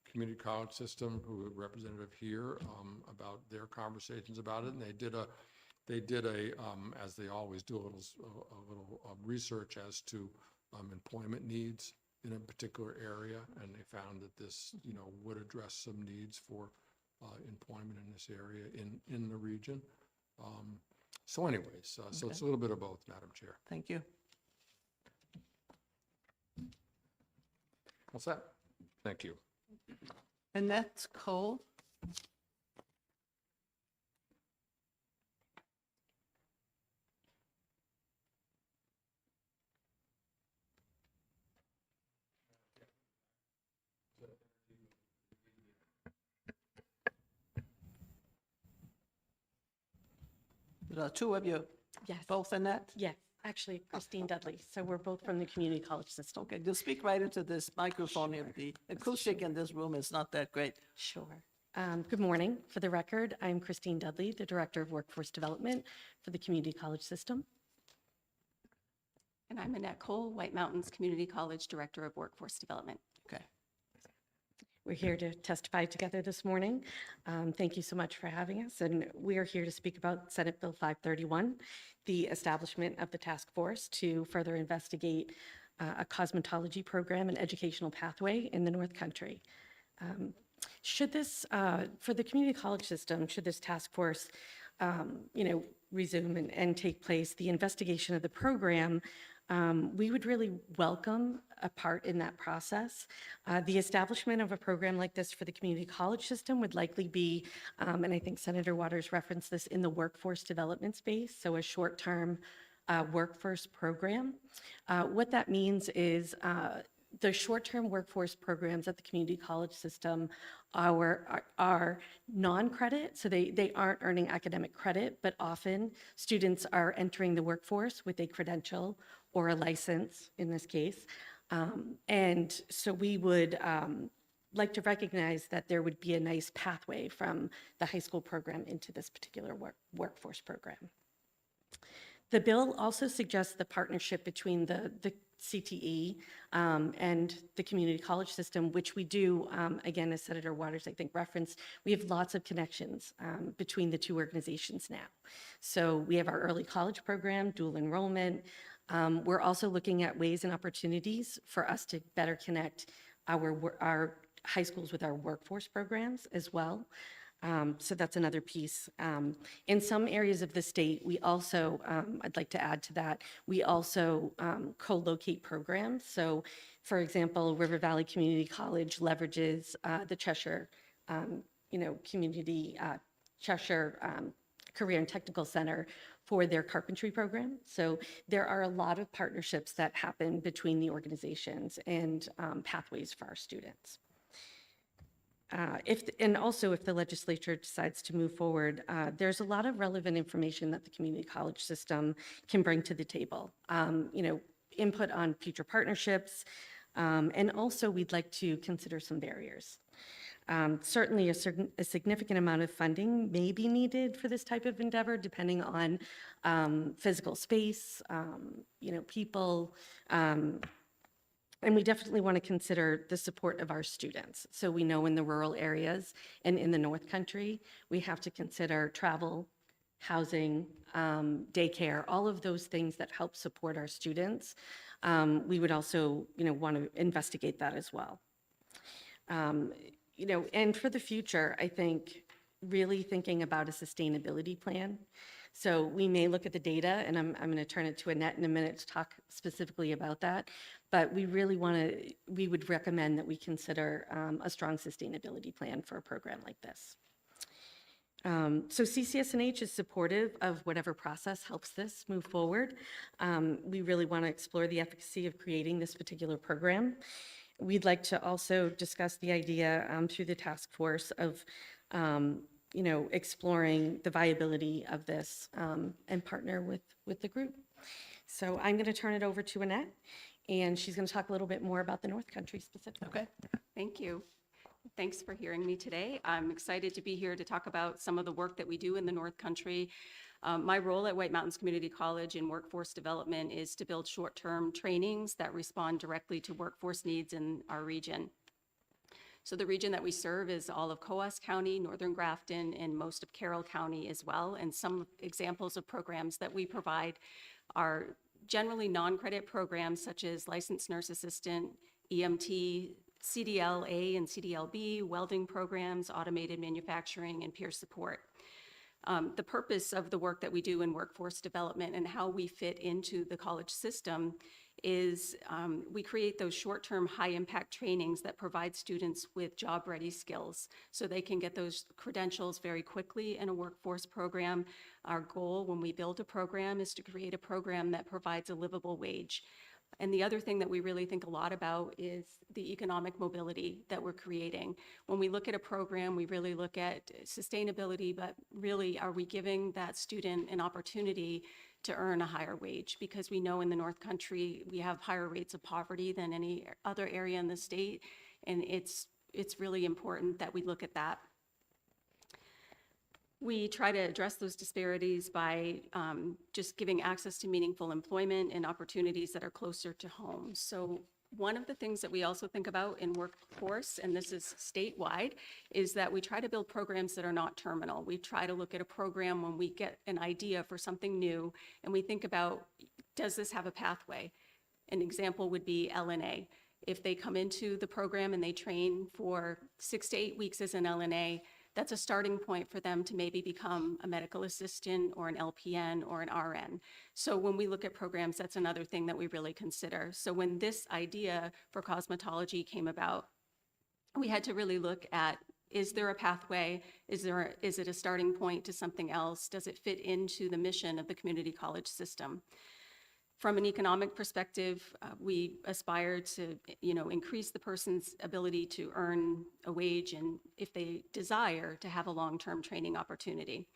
community college system, who are representative here, about their conversations about it. And they did a as they always do, a little research as to employment needs in a particular area, and they found that this, you know, would address some needs for employment in this area in the region. So anyways, so it's a little bit of both, Madam Chair. Thank you. What's that? Thank you. Annette Cole. The two of you, Yes. both in that? Yes, actually, Christine Dudley. So we're both from the community college system. Okay, just speak right into this microphone. The acoustic in this room is not that great. Sure. Good morning. For the record, I'm Christine Dudley, the Director of Workforce Development for the community college system. And I'm Annette Cole, White Mountains Community College Director of Workforce Development. Okay. We're here to testify together this morning. Thank you so much for having us. And we are here to speak about Senate Bill 531, the establishment of the task force to further investigate a cosmetology program and educational pathway in the North Country. Should this, for the community college system, should this task force, resume and take place, the investigation of the program, we would really welcome a part in that process. The establishment of a program like this for the community college system would likely be, and I think Senator Waters referenced this, in the workforce development space, so a short-term workforce program. What that means is the short-term workforce programs at the community college system are non-credit, so they aren't earning academic credit, but often students are entering the workforce with a credential or a license in this case. And so we would like to recognize that there would be a nice pathway from the high school program into this particular workforce program. The bill also suggests the partnership between the CTE and the community college system, which we do, again, as Senator Waters, I think, referenced, we have lots of connections between the two organizations now. So we have our early college program, dual enrollment. We're also looking at ways and opportunities for us to better connect our high schools with our workforce programs as well. So that's another piece. In some areas of the state, we also, I'd like to add to that, we also co-locate programs. So for example, River Valley Community College leverages the Cheshire, Cheshire Career and Technical Center for their carpentry program. So there are a lot of partnerships that happen between the organizations and pathways for our students. And also if the legislature decides to move forward, there's a lot of relevant information that the community college system can bring to the table. Input on future partnerships, and also we'd like to consider some barriers. Certainly a significant amount of funding may be needed for this type of endeavor, depending on physical space, people, and we definitely want to consider the support of our students. So we know in the rural areas and in the North Country, we have to consider travel, housing, daycare, all of those things that help support our students. We would also, want to investigate that as well. And for the future, I think really thinking about a sustainability plan. So we may look at the data, and I'm going to turn it to Annette in a minute to talk specifically about that. But we really we would recommend that we consider a strong sustainability plan for a program like this. So CCSNH is supportive of whatever process helps this move forward. We really want to explore the efficacy of creating this particular program. We'd like to also discuss the idea through the task force of exploring the viability of this and partner with the group. So I'm going to turn it over to Annette, and she's going to talk a little bit more about the North Country specifically. Okay. Thank you. Thanks for hearing me today. I'm excited to be here to talk about some of the work that we do in the North Country. My role at White Mountains Community College in workforce development is to build short-term trainings that respond directly to workforce needs in our region. So the region that we serve is all of Coos County, Northern Grafton, and most of Carroll County as well. And some examples of programs that we provide are generally non-credit programs such as licensed nurse assistant, EMT, CDL-A and CDL-B, welding programs, automated manufacturing, and peer support. The purpose of the work that we do in workforce development and how we fit into the college system is we create those short-term high-impact trainings that provide students with job-ready skills so they can get those credentials very quickly in a workforce program. Our goal when we build a program is to create a program that provides a livable wage And the other thing that we really think a lot about is the economic mobility that we're creating. When we look at a program, we really look at sustainability, but really, are we giving that student an opportunity to earn a higher wage? Because we know in the North Country, we have higher rates of poverty than any other area in the state, and it's really important that we look at that. We try to address those disparities by just giving access to meaningful employment and opportunities that are closer to home. So one of the things that we also think about in workforce, and this is statewide, is that we try to build programs that are not terminal. We try to look at a program when we get an idea for something new, and we think about, does this have a pathway? An example would be LNA. If they come into the program and they train for 6 to 8 weeks as an LNA, that's a starting point for them to maybe become a medical assistant or an LPN or an RN. So when we look at programs, that's another thing that we really consider. So when this idea for cosmetology came about, we had to really look at, is there a pathway? Is it a starting point to something else? Does it fit into the mission of the community college system? From an economic perspective, we aspire to, increase the person's ability to earn a wage and, if they desire, to have a long-term training opportunity.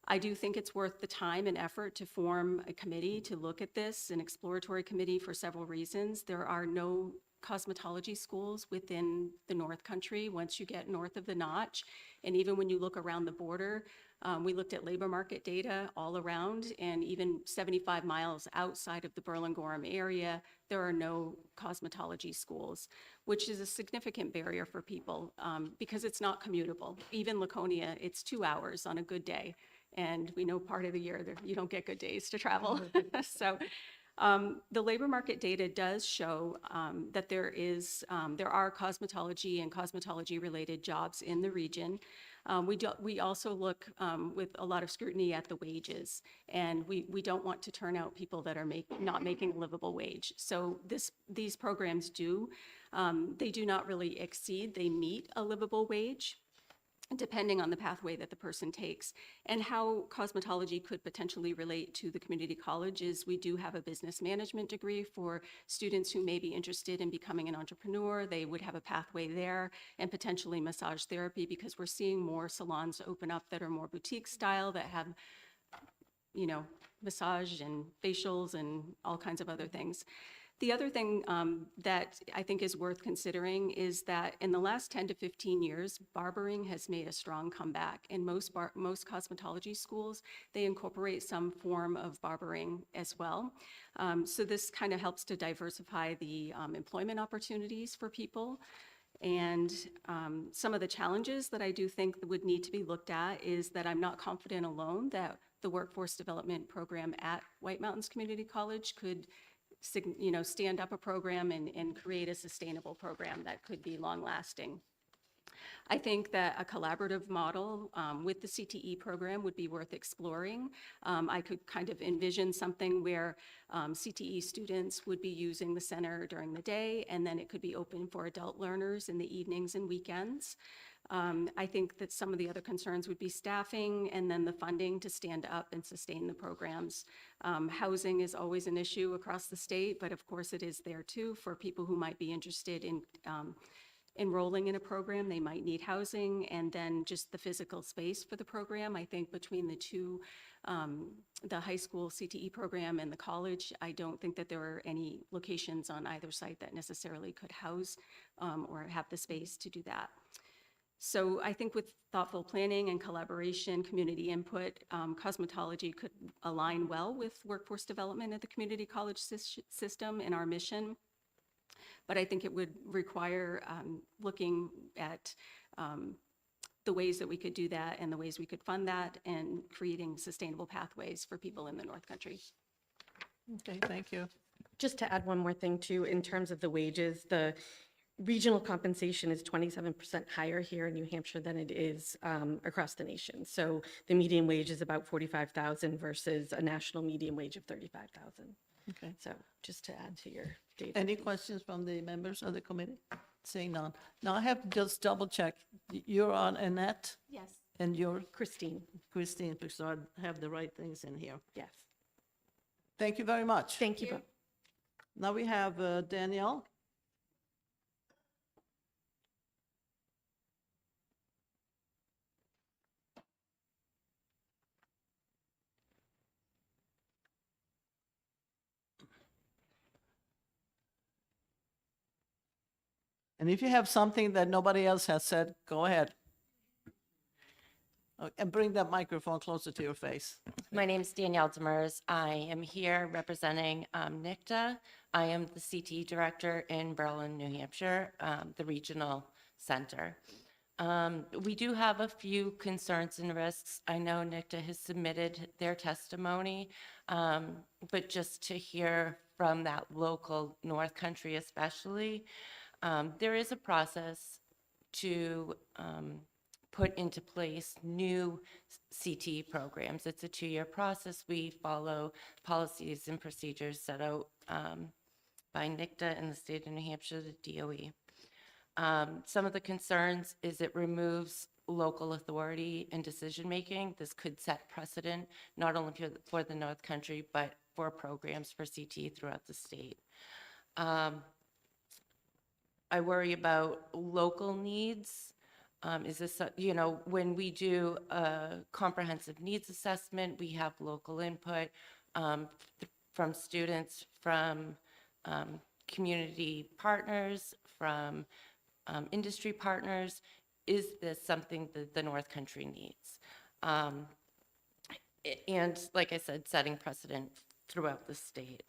I do think it's worth the time and effort to form a committee to look at this, an exploratory committee, for several reasons. There are no cosmetology schools within the North Country once you get north of the Notch. And even when you look around the border, we looked at labor market data all around, and even 75 miles outside of the Berlin-Gorham area, there are no cosmetology schools, which is a significant barrier for people because it's not commutable. Even Laconia, it's 2 hours on a good day, and we know part of the year that you don't get good days to travel. So the labor market data does show that there are cosmetology and cosmetology-related jobs in the region. We also look with a lot of scrutiny at the wages, and we don't want to turn out people that are not making a livable wage. So these programs they do not really exceed, they meet a livable wage, depending on the pathway that the person takes. And how cosmetology could potentially relate to the community college is we do have a business management degree for students who may be interested in becoming an entrepreneur. They would have a pathway there, and potentially massage therapy, because we're seeing more salons open up that are more boutique style, that have, massage and facials and all kinds of other things. The other thing that I think is worth considering is that in the last 10 to 15 years, barbering has made a strong comeback. In most cosmetology schools, they incorporate some form of barbering as well. So this kind of helps to diversify the employment opportunities for people. And some of the challenges that I do think would need to be looked at is that I'm not confident alone that the workforce development program at White Mountains Community College could stand up a program and create a sustainable program that could be long-lasting. I think that a collaborative model with the CTE program would be worth exploring. I could kind of envision something where CTE students would be using the center during the day, and then it could be open for adult learners in the evenings and weekends. I think that some of the other concerns would be staffing and then the funding to stand up and sustain the programs. Housing is always an issue across the state, but of course it is there too for people who might be interested in enrolling in a program. They might need housing, and then just the physical space for the program. I think between the two, the high school CTE program and the college, I don't think that there are any locations on either site that necessarily could house or have the space to do that. So I think with thoughtful planning and collaboration, community input, cosmetology could align well with workforce development at the community college system and our mission. But I think it would require looking at the ways that we could do that and the ways we could fund that, and creating sustainable pathways for people in the North Country. Okay, thank you. Just to add one more thing too, in terms of the wages, the regional compensation is 27% higher here in New Hampshire than it is across the nation. So the median wage is about $45,000 versus a national median wage of $35,000. Okay. So just to add to your data. Any questions from the members of the committee? Seeing none. Now I have to just double check. You're on Annette Yes. and you're Christine, Christine, so I have the right things in here. yes. Thank you very much. Thank you. Now we have Danielle. And if you have something that nobody else has said, go ahead. And bring that microphone closer to your face. My name is Danielle Demers. I am here representing NICTA. I am the CT director in Berlin, New Hampshire, the regional center. We do have a few concerns and risks. I know NICTA has submitted their testimony, but just to hear from that local North Country especially, there is a process to put into place new CT programs. It's a 2-year process. We follow policies and procedures set out by NICTA in the state of New Hampshire, the DOE. Some of the concerns is it removes local authority and decision-making. This could set precedent not only for the North Country, but for programs for CT throughout the state. I worry about local needs. Is this, when we do a comprehensive needs assessment, we have local input from students, from community partners, from industry partners. Is this something that the North Country needs? And like I said, setting precedent throughout the state.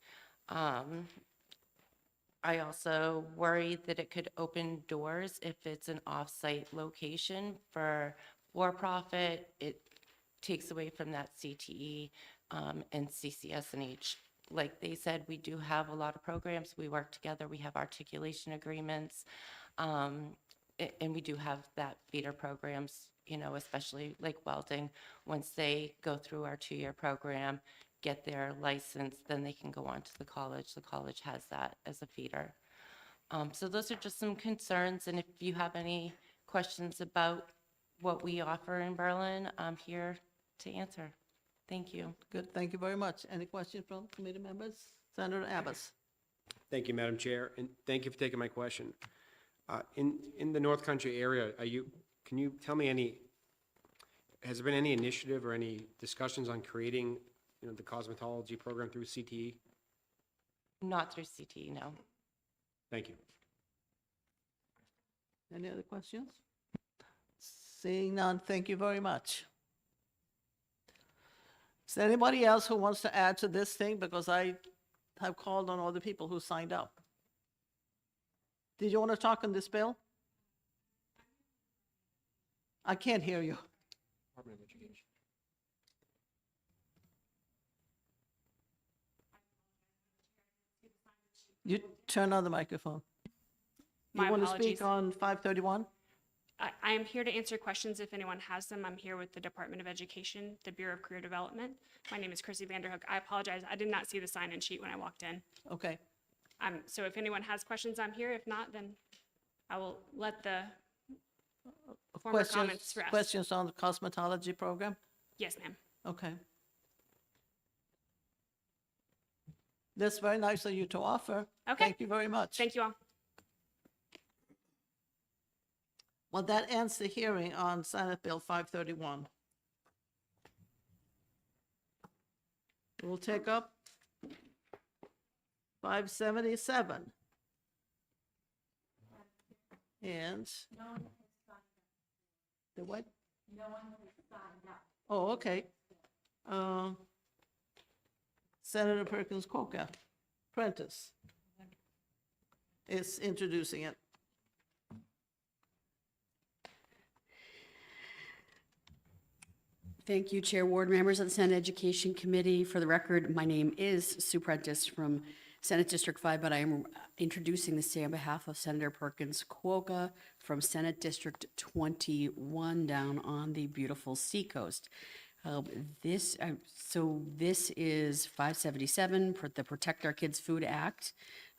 I also worry that it could open doors if it's an off-site location for-profit. It takes away from that CTE and CCS&H. Like they said, we do have a lot of programs. We work together. We have articulation agreements. And we do have that feeder programs, especially like welding. Once they go through our 2-year program, get their license, then they can go on to the college. The college has that as a feeder. So those are just some concerns, and if you have any questions about what we offer in Berlin, I'm here to answer. Thank you. Good, thank you very much. Any questions from committee members? Senator Abbas. Thank you, Madam Chair, and thank you for taking my question. In the North Country area, can you tell me has there been any initiative or any discussions on creating the cosmetology program through CTE? Not through CTE, no. Thank you. Any other questions? Seeing none, thank you very much. Is there anybody else who wants to add to this thing? Because I have called on all the people who signed up. Did you want to talk on this bill? I can't hear you. Department of Education. You turn on the microphone. You My want to apologies. speak on 531? I am here to answer questions if anyone has them. I'm here with the Department of Education, the Bureau of Career Development. My name is Chrissy Vanderhook. I apologize. I did not see the sign-in sheet when I walked in. Okay. So if anyone has questions, I'm here. If not, then I will let the former comments rest. Questions on the cosmetology program? Yes, ma'am. Okay. That's very nice of you to offer. Okay. Thank you very much. Thank you all. Well, that ends the hearing on Senate Bill 531. We'll take up 577. And the what? No one has signed up. Oh, okay. Senator Perkins Coker, Prentice, is introducing it. Thank you, Chair Ward, members of the Senate Education Committee. For the record, my name is Sue Prentice from Senate District 5, but I am introducing this today on behalf of Senator Perkins Cuoca from Senate District 21 down on the beautiful Seacoast. This is 577, the Protect Our Kids Food Act,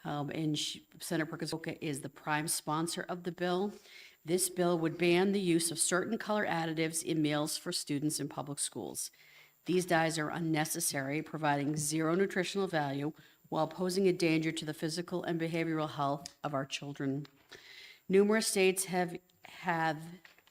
and Senator Perkins Cuoca is the prime sponsor of the bill. This bill would ban the use of certain color additives in meals for students in public schools. These dyes are unnecessary, providing zero nutritional value while posing a danger to the physical and behavioral health of our children. Numerous states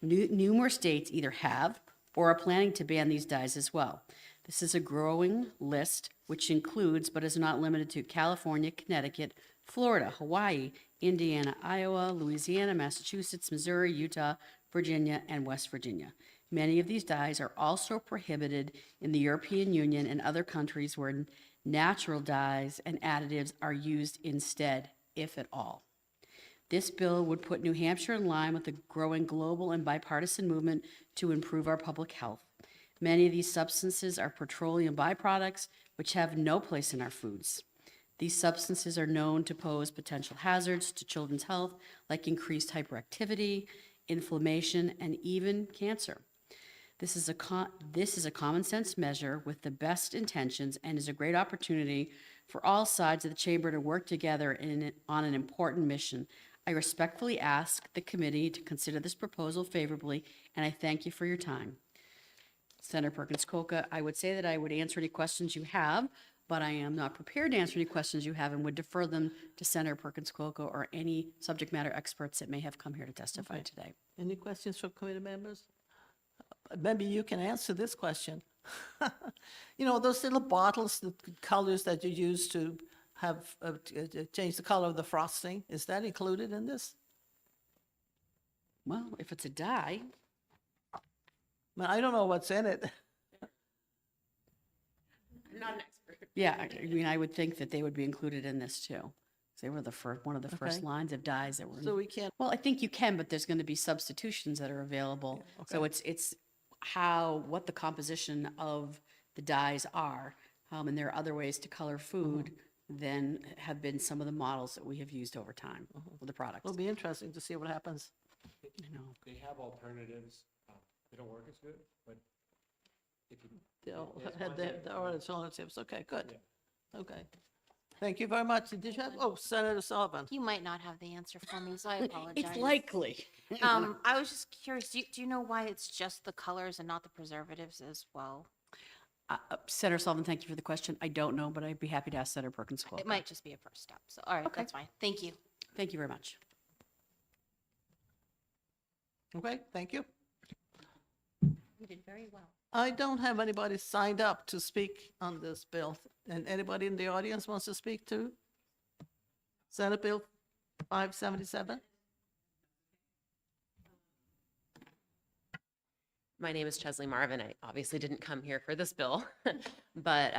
numerous states either have or are planning to ban these dyes as well. This is a growing list, which includes, but is not limited to, California, Connecticut, Florida, Hawaii, Indiana, Iowa, Louisiana, Massachusetts, Missouri, Utah, Virginia, and West Virginia. Many of these dyes are also prohibited in the European Union and other countries where natural dyes and additives are used instead, if at all. This bill would put New Hampshire in line with the growing global and bipartisan movement to improve our public health. Many of these substances are petroleum byproducts, which have no place in our foods. These substances are known to pose potential hazards to children's health, like increased hyperactivity, inflammation, and even cancer. This is a common sense measure with the best intentions and is a great opportunity for all sides of the chamber to work together on an important mission. I respectfully ask the committee to consider this proposal favorably, and I thank you for your time. Senator Perkins Coca, I would say that I would answer any questions you have, but I am not prepared to answer any questions you have and would defer them to Senator Perkins Coca or any subject matter experts that may have come here to testify today. Any questions from committee members? Maybe you can answer this question. You know, those little bottles, the colors that you use to have, change the color of the frosting, is that included in this? Well, if it's a dye, I mean, I don't know what's in it. I'm not an expert. Yeah, I mean, I would think that they would be included in this too. They were the first, one of the first Okay. lines of dyes that were. So we can't, Well, I think you can, but there's going to be substitutions that are available. So okay. it's what the composition of the dyes are. And there are other ways to color food than have been some of the models that we have used over time with the products. it'll be interesting to see what happens. You know. They have alternatives. They don't work as good, but if you. They'll have the alternatives. Okay, good. Okay. Thank you very much. Did you have, Senator Sullivan? You might not have the answer for me, so I apologize. It's likely. I was just curious, do you know why it's just the colors and not the preservatives as well? Senator Sullivan, thank you for the question. I don't know, but I'd be happy to ask Senator Perkins. Coca. It might just be a first step, so, all right, Okay. that's fine. Thank you. Thank you very much. Okay, thank you. You did very well. I don't have anybody signed up to speak on this bill. And anybody in the audience wants to speak to Senate Bill 577? My name is Chesley Marvin. I obviously didn't come here for this bill, but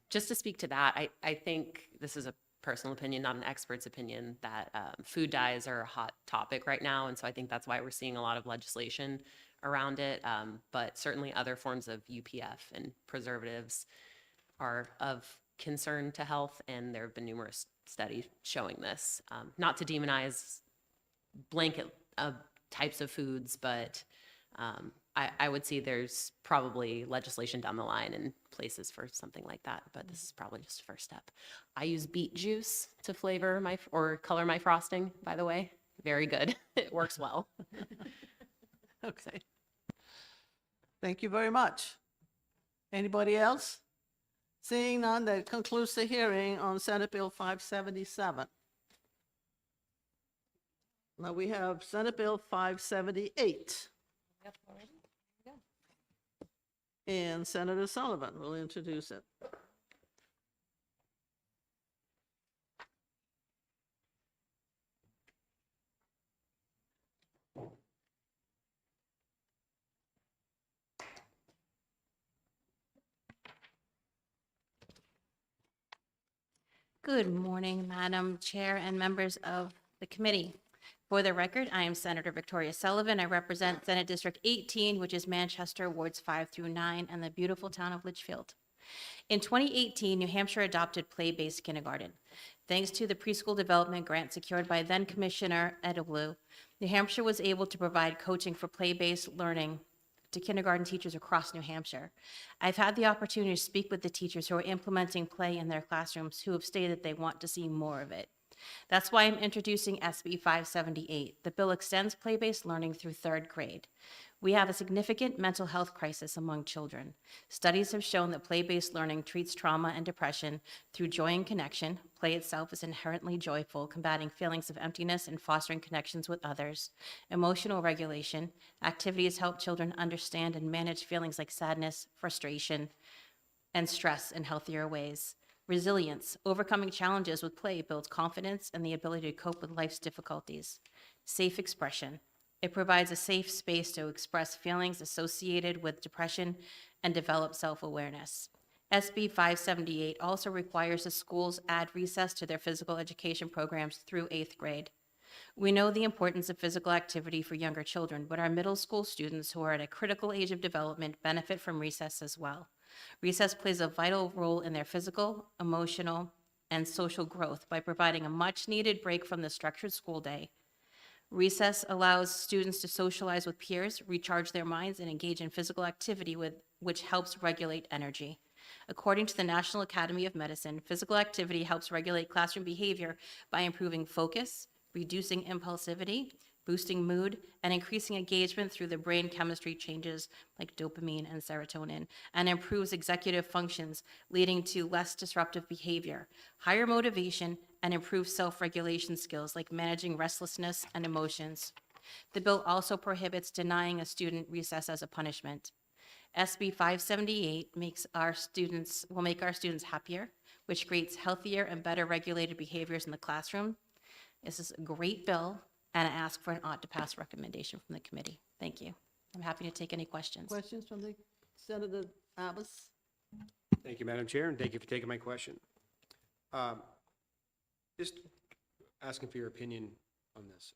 just to speak to that, I think this is a personal opinion, not an expert's opinion, that food dyes are a hot topic right now. And so I think that's why we're seeing a lot of legislation around it. But certainly other forms of UPF and preservatives are of concern to health. And there have been numerous studies showing this. Not to demonize blanket types of foods, but I would see there's probably legislation down the line and places for something like that, but this is probably just a first step. I use beet juice to flavor or color my frosting, by the way. Very good. It works well. Okay. Thank you very much. Anybody else? Seeing none, that concludes the hearing on Senate Bill 577. Now we have Senate Bill 578. And Senator Sullivan will introduce it. Good morning, Madam Chair and members of the committee. For the record, I am Senator Victoria Sullivan. I represent Senate District 18, which is Manchester Wards 5 through 9, and the beautiful town of Litchfield. In 2018, New Hampshire adopted play-based kindergarten. Thanks to the preschool development grant secured by then Commissioner Edelblu, New Hampshire was able to provide coaching for play-based learning to kindergarten teachers across New Hampshire. I've had the opportunity to speak with the teachers who are implementing play in their classrooms who have stated they want to see more of it. That's why I'm introducing SB 578. The bill extends play-based learning through third grade. We have a significant mental health crisis among children. Studies have shown that play-based learning treats trauma and depression through joy and connection. Play itself is inherently joyful, combating feelings of emptiness and fostering connections with others. Emotional regulation. Activities help children understand and manage feelings like sadness, frustration, and stress in healthier ways. Resilience. Overcoming challenges with play builds confidence and the ability to cope with life's difficulties. Safe expression. It provides a safe space to express feelings associated with depression and develop self-awareness. SB 578 also requires the schools add recess to their physical education programs through 8th grade. We know the importance of physical activity for younger children, but our middle school students who are at a critical age of development benefit from recess as well. Recess plays a vital role in their physical, emotional, and social growth by providing a much-needed break from the structured school day. Recess allows students to socialize with peers, recharge their minds, and engage in physical activity which helps regulate energy. According to the National Academy of Medicine, physical activity helps regulate classroom behavior by improving focus, reducing impulsivity, boosting mood, and increasing engagement through the brain chemistry changes like dopamine and serotonin, and improves executive functions, leading to less disruptive behavior, higher motivation, and improved self-regulation skills like managing restlessness and emotions. The bill also prohibits denying a student recess as a punishment. SB 578 will make our students happier, which creates healthier and better regulated behaviors in the classroom. This is a great bill, and I ask for an ought to pass recommendation from the committee. Thank you. I'm happy to take any questions. Questions from the Senator Abbas? Thank you, Madam Chair, and thank you for taking my question. Just asking for your opinion on this.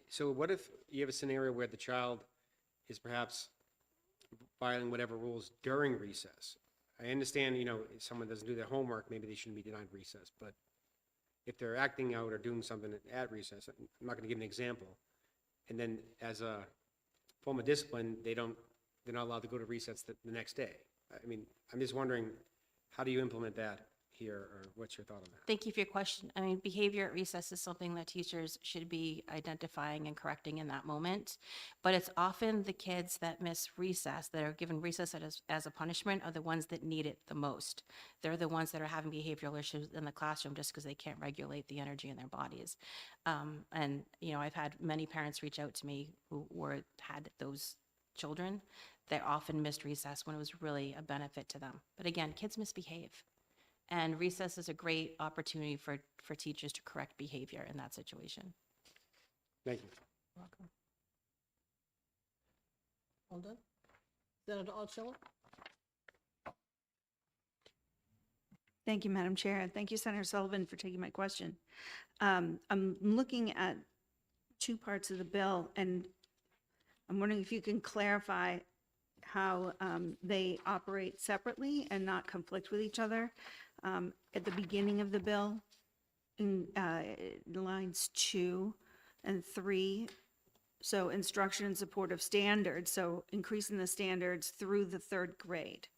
So what if you have a scenario where the child is perhaps violating whatever rules during recess? I understand, if someone doesn't do their homework, maybe they shouldn't be denied recess, but if they're acting out or doing something at recess, I'm not going to give an example, and then as a form of discipline, they're not allowed to go to recess the next day. I mean, I'm just wondering, how do you implement that here, or what's your thought on that? Thank you for your question. I mean, behavior at recess is something that teachers should be identifying and correcting in that moment. But it's often the kids that miss recess, that are given recess as a punishment, are the ones that need it the most. They're the ones that are having behavioral issues in the classroom just because they can't regulate the energy in their bodies. And, I've had many parents reach out to me who had those children that often missed recess when it was really a benefit to them. But again, kids misbehave. And recess is a great opportunity for teachers to correct behavior in that situation. Thank you. Welcome. All done? Senator Altshuler? Thank you, Madam Chair, and thank you, Senator Sullivan, for taking my question. I'm looking at two parts of the bill, and I'm wondering if you can clarify how they operate separately and not conflict with each other. At the beginning of the bill, in lines 2 and 3, so instruction and support of standards, so increasing the standards through the 3rd grade.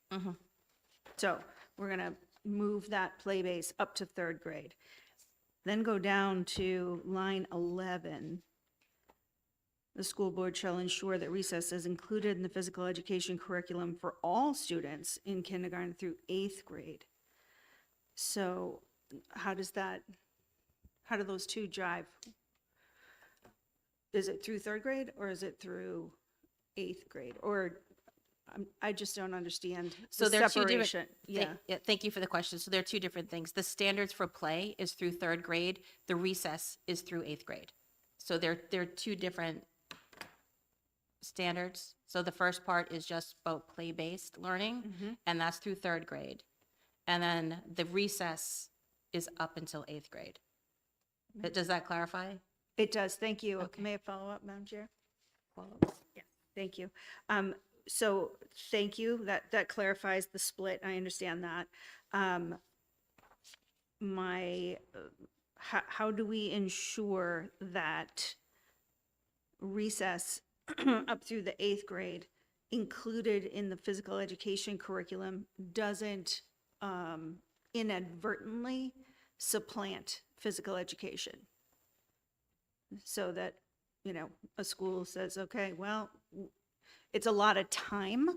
So we're going to move that play base up to 3rd grade. Then go down to line 11. The school board shall ensure that recess is included in the physical education curriculum for all students in kindergarten through 8th grade. So how do those two jive? Is it through 3rd grade or is it through 8th grade? Or I just don't understand So the there are two separation. different. Thank you for the question. So there are two different things. The standards for play is through 3rd grade. The recess is through 8th grade. So they're two different standards. So the first part is just about play-based learning, and that's through 3rd grade. And then the recess is up until 8th grade. Does that clarify? It does. Thank you. Okay. May I follow up, Madam Chair? Yeah, thank you. So thank you. That clarifies the split. I understand that. How do we ensure that recess up through the 8th grade included in the physical education curriculum doesn't inadvertently supplant physical education? So that, a school says, okay, well, it's a lot of time.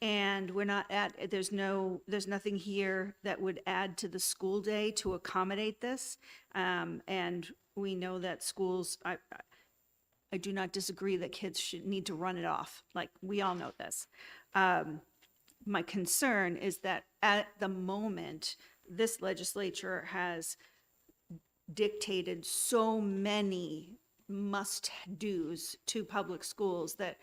And we're not at, there's nothing here that would add to the school day to accommodate this. And we know that schools, I do not disagree that kids should need to run it off. Like, we all know this. My concern is that at the moment, this legislature has dictated so many must-dos to public schools that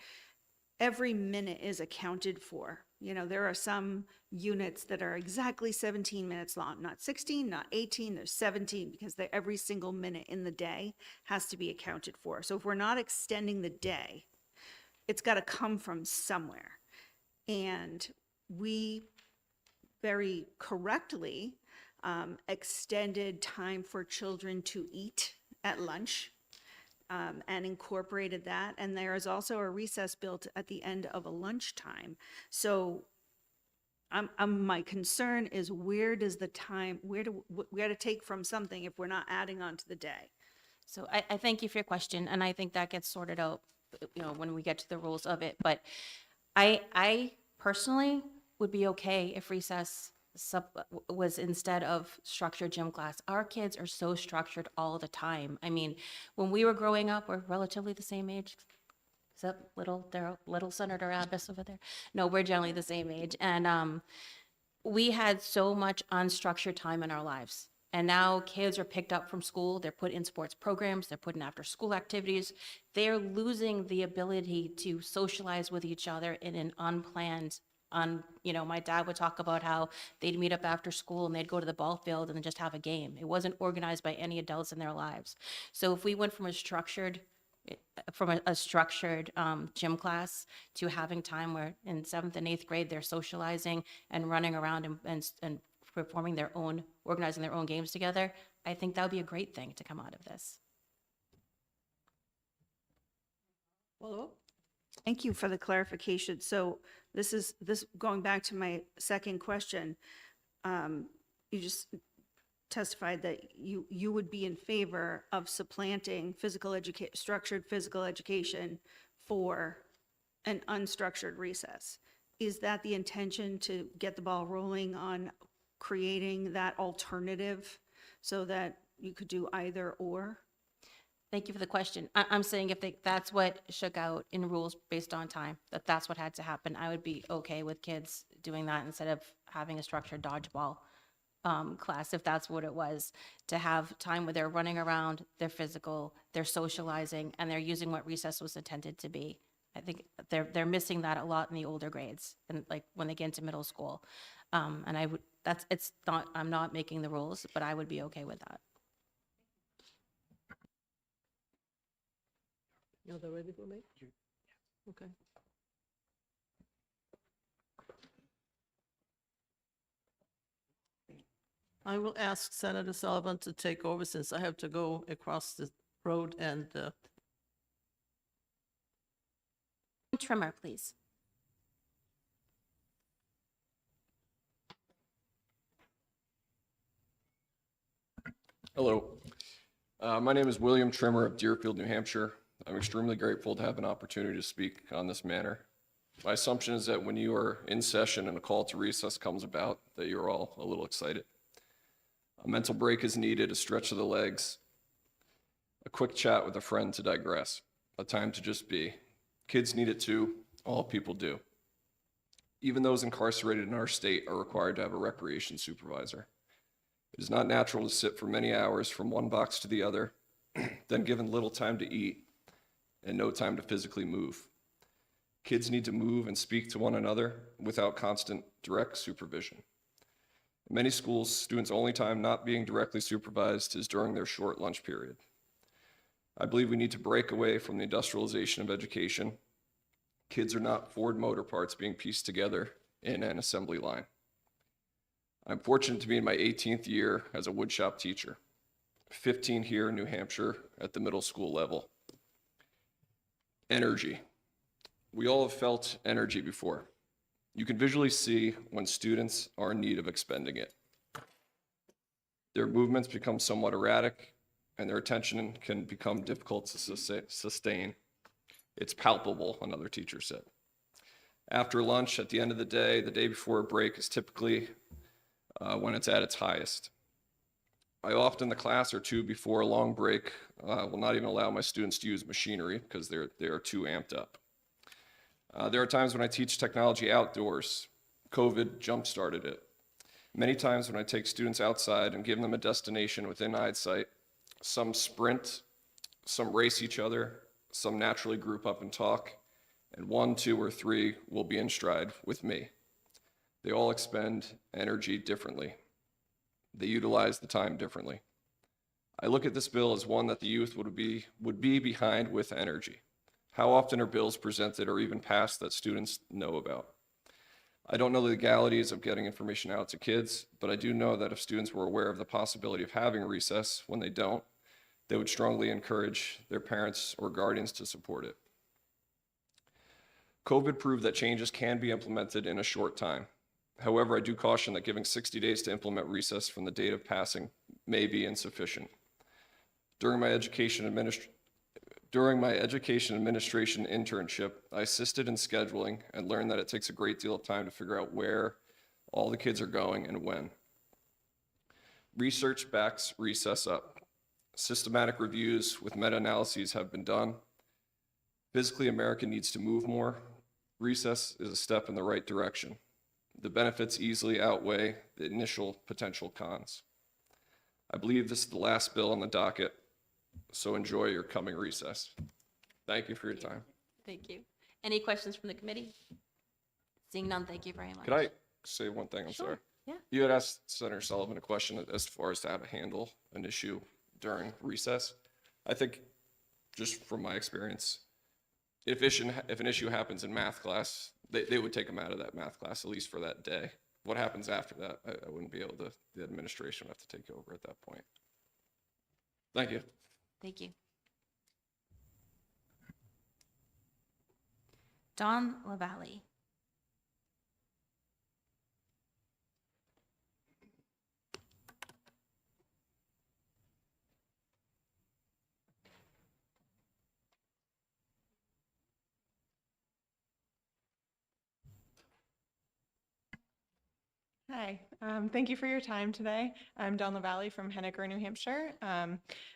every minute is accounted for. You know, there are some units that are exactly 17 minutes long, not 16, not 18, there's 17, because every single minute in the day has to be accounted for. So if we're not extending the day, it's got to come from somewhere. And we very correctly extended time for children to eat at lunch. And incorporated that. And there is also a recess built at the end of a lunchtime. So my concern is, where does the time, we got to take from something if we're not adding on to the day. So I thank you for your question, and I think that gets sorted out, you know, when we get to the rules of it. But I personally would be okay if recess was instead of structured gym class. Our kids are so structured all the time. I mean, when we were growing up, we're relatively the same age, except little Senator Abbas over there. No, we're generally the same age. And we had so much unstructured time in our lives. And now kids are picked up from school, they're put in sports programs, they're put in after school activities. They're losing the ability to socialize with each other in an unplanned, you know, my dad would talk about how they'd meet up after school and they'd go to the ball field and then just have a game. It wasn't organized by any adults in their lives. So if we went from a structured gym class to having time where in 7th and 8th grade, they're socializing and running around and performing their own, organizing their own games together, I think that would be a great thing to come out of this. Follow-up? Thank you for the clarification. So this going back to my second question, you just testified that you would be in favor of supplanting structured physical education for an unstructured recess. Is that the intention, to get the ball rolling on creating that alternative so that you could do either or? Thank you for the question. I'm saying if that's what shook out in rules based on time, that's what had to happen, I would be okay with kids doing that instead of having a structured dodgeball class, if that's what it was, to have time where they're running around, they're physical, they're socializing, and they're using what recess was intended to be. I think they're missing that a lot in the older grades, and like when they get into middle school. And I'm not making the rules, but I would be okay with that. Are they ready for me? Okay. I will ask Senator Sullivan to take over since I have to go across the road and Trimmer, please. Hello. My name is William Trimmer of Deerfield, New Hampshire. I'm extremely grateful to have an opportunity to speak on this matter. My assumption is that when you are in session and a call to recess comes about, that you're all a little excited. A mental break is needed, a stretch of the legs, a quick chat with a friend to digress, a time to just be. Kids need it too, all people do. Even those incarcerated in our state are required to have a recreation supervisor. It is not natural to sit for many hours from one box to the other, then given little time to eat and no time to physically move. Kids need to move and speak to one another without constant direct supervision. In many schools, students' only time not being directly supervised is during their short lunch period. I believe we need to break away from the industrialization of education. Kids are not Ford motor parts being pieced together in an assembly line. I'm fortunate to be in my 18th year as a woodshop teacher, 15 here in New Hampshire at the middle school level. Energy. We all have felt energy before. You can visually see when students are in need of expending it. Their movements become somewhat erratic, and their attention can become difficult to sustain. It's palpable, another teacher said. After lunch, at the end of the day before a break is typically when it's at its highest. I often, the class or two before a long break, will not even allow my students to use machinery because they are too amped up. There are times when I teach technology outdoors. COVID jump-started it. Many times when I take students outside and give them a destination within eyesight, some sprint, some race each other, some naturally group up and talk, and 1, 2, or 3 will be in stride with me. They all expend energy differently. They utilize the time differently. I look at this bill as one that the youth would be behind with energy. How often are bills presented or even passed that students know about? I don't know the legalities of getting information out to kids, but I do know that if students were aware of the possibility of having recess when they don't, they would strongly encourage their parents or guardians to support it. COVID proved that changes can be implemented in a short time. However, I do caution that giving 60 days to implement recess from the date of passing may be insufficient. During my education administration internship, I assisted in scheduling and learned that it takes a great deal of time to figure out where all the kids are going and when. Research backs recess up. Systematic reviews with meta-analyses have been done. Physically, America needs to move more. Recess is a step in the right direction. The benefits easily outweigh the initial potential cons. I believe this is the last bill on the docket, so enjoy your coming recess. Thank you for your time. Thank you. Any questions from the committee? Seeing none, thank you very much. Could I say one thing? I'm sorry. Yeah. You had asked Senator Sullivan a question as far as to how to handle an issue during recess. I think, just from my experience, if an issue happens in math class, they would take them out of that math class, at least for that day. What happens after that, I wouldn't be able to, the administration would have to take over at that point. Thank you. Thank you. Dawn LaValle. Hi, thank you for your time today. I'm Dawn LaValle from Henniker, New Hampshire,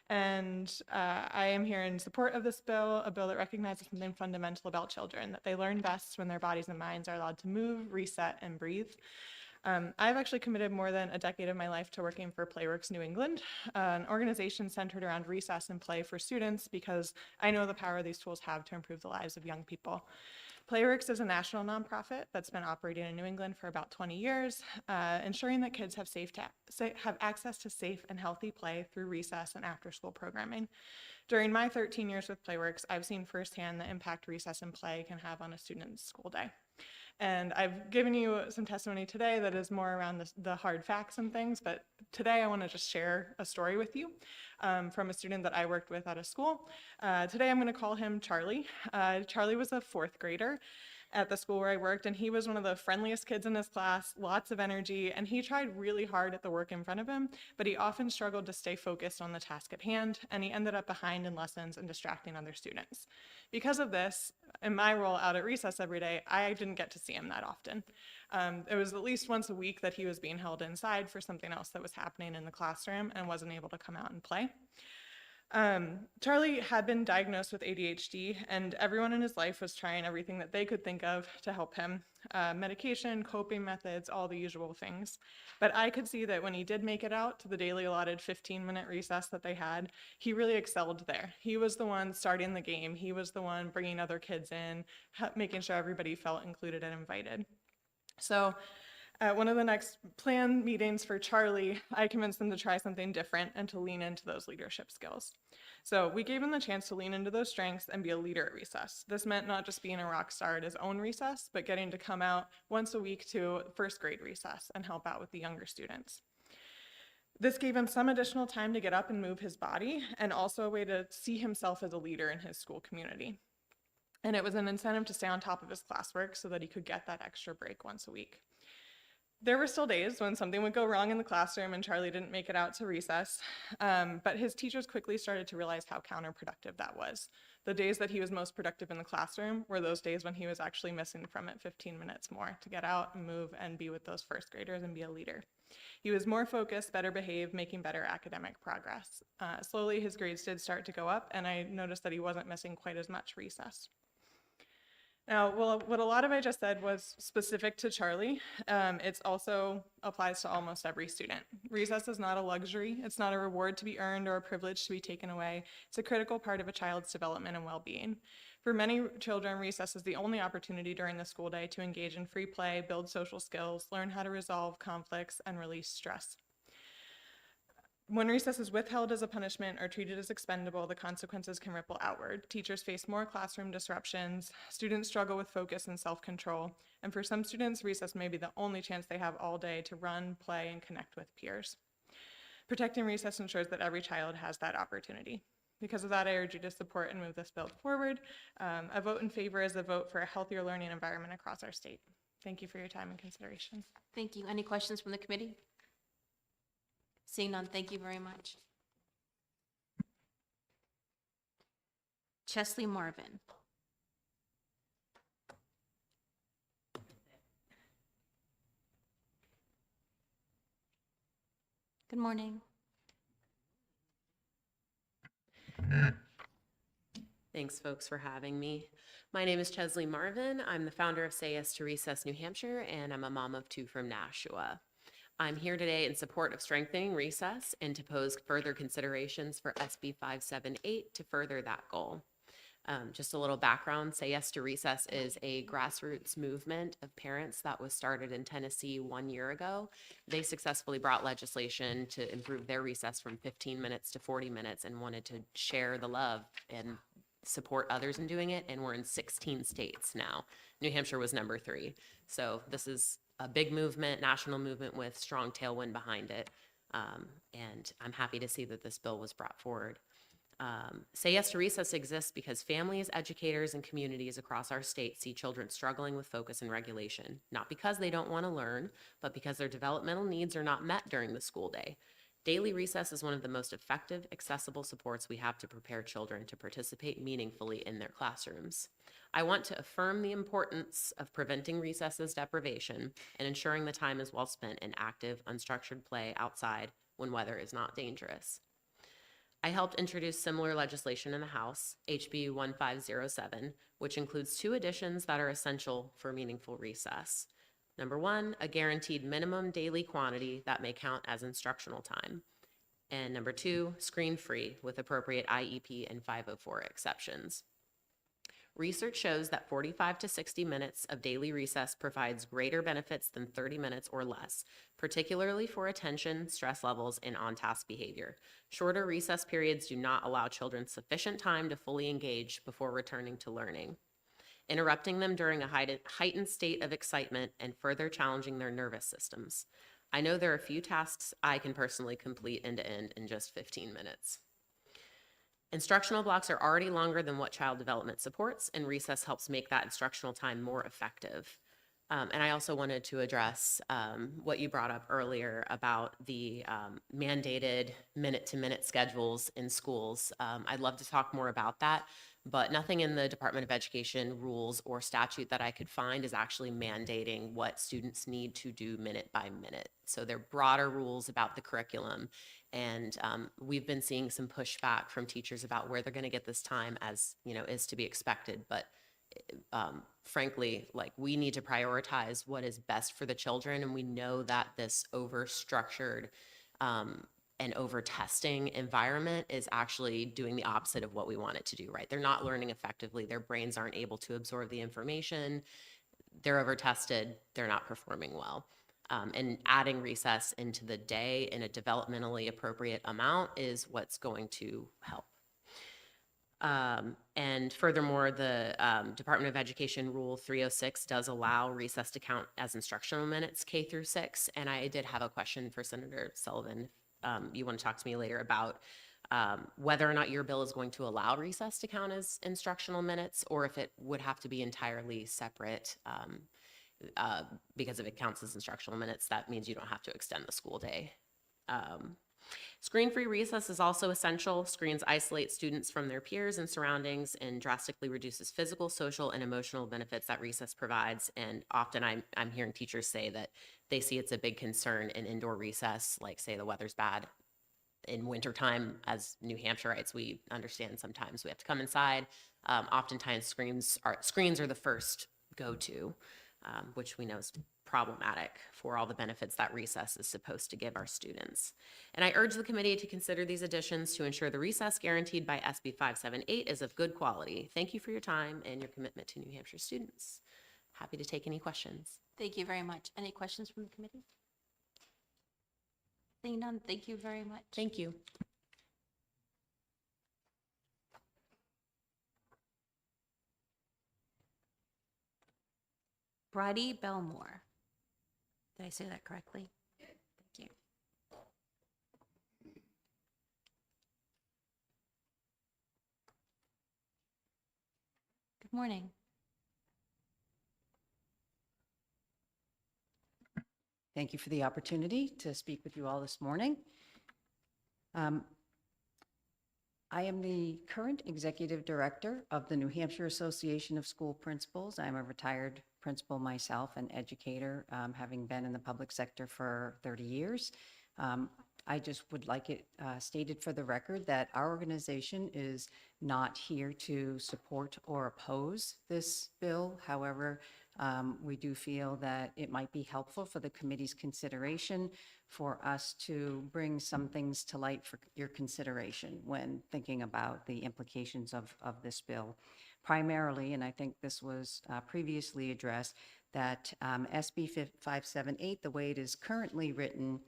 and I am here in support of this bill, a bill that recognizes something fundamental about children, that they learn best when their bodies and minds are allowed to move, reset, and breathe. I've actually committed more than a decade of my life to working for Playworks New England, an organization centered around recess and play for students, because I know the power these tools have to improve the lives of young people. Playworks is a national nonprofit that's been operating in New England for about 20 years, ensuring that kids have access to safe and healthy play through recess and after-school programming. During my 13 years with Playworks, I've seen firsthand the impact recess and play can have on a student's school day. And I've given you some testimony today that is more around the hard facts and things, but today I want to just share a story with you from a student that I worked with at a school. Today I'm going to call him Charlie. Charlie was a 4th grader at the school where I worked, and he was one of the friendliest kids in his class, lots of energy, and he tried really hard at the work in front of him, but he often struggled to stay focused on the task at hand, and he ended up behind in lessons and distracting other students. Because of this, in my role out at recess every day, I didn't get to see him that often. It was at least once a week that he was being held inside for something else that was happening in the classroom and wasn't able to come out and play. Charlie had been diagnosed with ADHD, and everyone in his life was trying everything that they could think of to help him. Medication, coping methods, all the usual things. But I could see that when he did make it out to the daily allotted 15-minute recess that they had, he really excelled there. He was the one starting the game. He was the one bringing other kids in, making sure everybody felt included and invited. So at one of the next planned meetings for Charlie, I convinced him to try something different and to lean into those leadership skills. So we gave him the chance to lean into those strengths and be a leader at recess. This meant not just being a rock star at his own recess, but getting to come out once a week to 1st grade recess and help out with the younger students. This gave him some additional time to get up and move his body, and also a way to see himself as a leader in his school community. And it was an incentive to stay on top of his classwork so that he could get that extra break once a week. There were still days when something would go wrong in the classroom and Charlie didn't make it out to recess, but his teachers quickly started to realize how counterproductive that was. The days that he was most productive in the classroom were those days when he was actually missing from it 15 minutes more to get out and move and be with those first graders and be a leader. He was more focused, better behaved, making better academic progress. Slowly, his grades did start to go up, and I noticed that he wasn't missing quite as much recess. Now, well, what a lot of I just said was specific to Charlie. It also applies to almost every student. Recess is not a luxury. It's not a reward to be earned or a privilege to be taken away. It's a critical part of a child's development and well-being. For many children, recess is the only opportunity during the school day to engage in free play, build social skills, learn how to resolve conflicts, and release stress. When recess is withheld as a punishment or treated as expendable, the consequences can ripple outward. Teachers face more classroom disruptions, students struggle with focus and self-control, and for some students, recess may be the only chance they have all day to run, play, and connect with peers. Protecting recess ensures that every child has that opportunity. Because of that, I urge you to support and move this bill forward. A vote in favor is a vote for a healthier learning environment across our state. Thank you for your time and consideration. Thank you. Any questions from the committee? Seeing none, thank you very much. Chesley Marvin. Good morning. Thanks, folks, for having me. My name is Chesley Marvin. I'm the founder of Say Yes to Recess New Hampshire, and I'm a mom of two from Nashua. I'm here today in support of strengthening recess and to pose further considerations for SB 578 to further that goal. Just a little background, Say Yes to Recess is a grassroots movement of parents that was started in Tennessee 1 year ago. They successfully brought legislation to improve their recess from 15 minutes to 40 minutes and wanted to share the love and support others in doing it, and we're in 16 states now. New Hampshire was number 3. So this is a big movement, national movement with strong tailwind behind it. And I'm happy to see that this bill was brought forward. Say Yes to Recess exists because families, educators, and communities across our state see children struggling with focus and regulation, not because they don't want to learn, but because their developmental needs are not met during the school day. Daily recess is one of the most effective, accessible supports we have to prepare children to participate meaningfully in their classrooms. I want to affirm the importance of preventing recesses deprivation and ensuring the time is well spent in active, unstructured play outside when weather is not dangerous. I helped introduce similar legislation in the House, HB 1507, which includes 2 additions that are essential for meaningful recess. Number 1, a guaranteed minimum daily quantity that may count as instructional time. And number 2, screen-free with appropriate IEP and 504 exceptions. Research shows that 45 to 60 minutes of daily recess provides greater benefits than 30 minutes or less, particularly for attention, stress levels, and on-task behavior. Shorter recess periods do not allow children sufficient time to fully engage before returning to learning, interrupting them during a heightened state of excitement and further challenging their nervous systems. I know there are few tasks I can personally complete end-to-end in just 15 minutes. Instructional blocks are already longer than what child development supports, and recess helps make that instructional time more effective. And I also wanted to address what you brought up earlier about the mandated minute-to-minute schedules in schools. I'd love to talk more about that, but nothing in the Department of Education rules or statute that I could find is actually mandating what students need to do minute by minute. So they're broader rules about the curriculum, and we've been seeing some pushback from teachers about where they're going to get this time, as you know, is to be expected. But frankly, like, we need to prioritize what is best for the children, and we know that this over-structured and over-testing environment is actually doing the opposite of what we want it to do, right? They're not learning effectively. Their brains aren't able to absorb the information. They're over-tested. They're not performing well. And adding recess into the day in a developmentally appropriate amount is what's going to help. And furthermore, the Department of Education Rule 306 does allow recess to count as instructional minutes K through 6. And I did have a question for Senator Sullivan. You want to talk to me later about whether or not your bill is going to allow recess to count as instructional minutes, or if it would have to be entirely separate. because if it counts as instructional minutes, that means you don't have to extend the school day. Screen-free recess is also essential. Screens isolate students from their peers and surroundings and drastically reduces physical, social, and emotional benefits that recess provides. And often I'm hearing teachers say that they see it's a big concern in indoor recess, like say the weather's bad. In wintertime, as New Hampshireites, we understand sometimes we have to come inside. Oftentimes screens are the first go-to, which we know is problematic for all the benefits that recess is supposed to give our students. And I urge the committee to consider these additions to ensure the recess guaranteed by SB 578 is of good quality. Thank you for your time and your commitment to New Hampshire students. Happy to take any questions. Thank you very much. Any questions from the committee? Seeing none, thank you very much. Thank you. Bridie Belmore. Did I say that correctly? Thank you. Good morning. Thank you for the opportunity to speak with you all this morning. I am the current executive director of the New Hampshire Association of School Principals. I'm a retired principal myself and educator, having been in the public sector for 30 years. I just would like it stated for the record that our organization is not here to support or oppose this bill. However, we do feel that it might be helpful for the committee's consideration for us to bring some things to light for your consideration when thinking about the implications of this bill. Primarily, and I think this was previously addressed, that SB 578, the way it is currently written,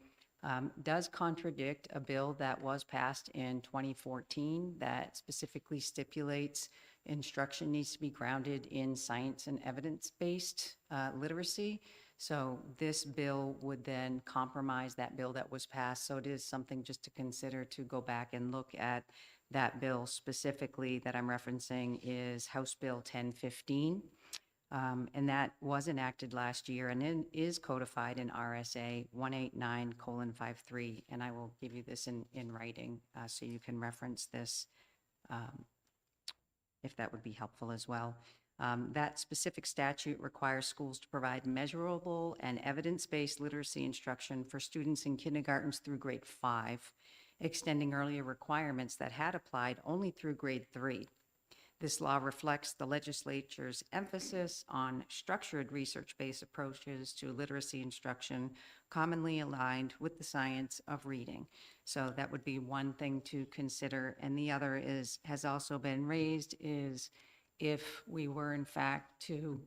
does contradict a bill that was passed in 2014 that specifically stipulates instruction needs to be grounded in science and evidence-based literacy. So this bill would then compromise that bill that was passed. So it is something just to consider to go back and look at that bill specifically that I'm referencing is House Bill 1015. And that was enacted last year and then is codified in RSA 189:53. And I will give you this in writing so you can reference this if that would be helpful as well. That specific statute requires schools to provide measurable and evidence-based literacy instruction for students in kindergartens through grade 5, extending earlier requirements that had applied only through grade 3. This law reflects the legislature's emphasis on structured research-based approaches to literacy instruction, commonly aligned with the science of reading. So that would be one thing to consider. And the other has also been raised is if we were in fact to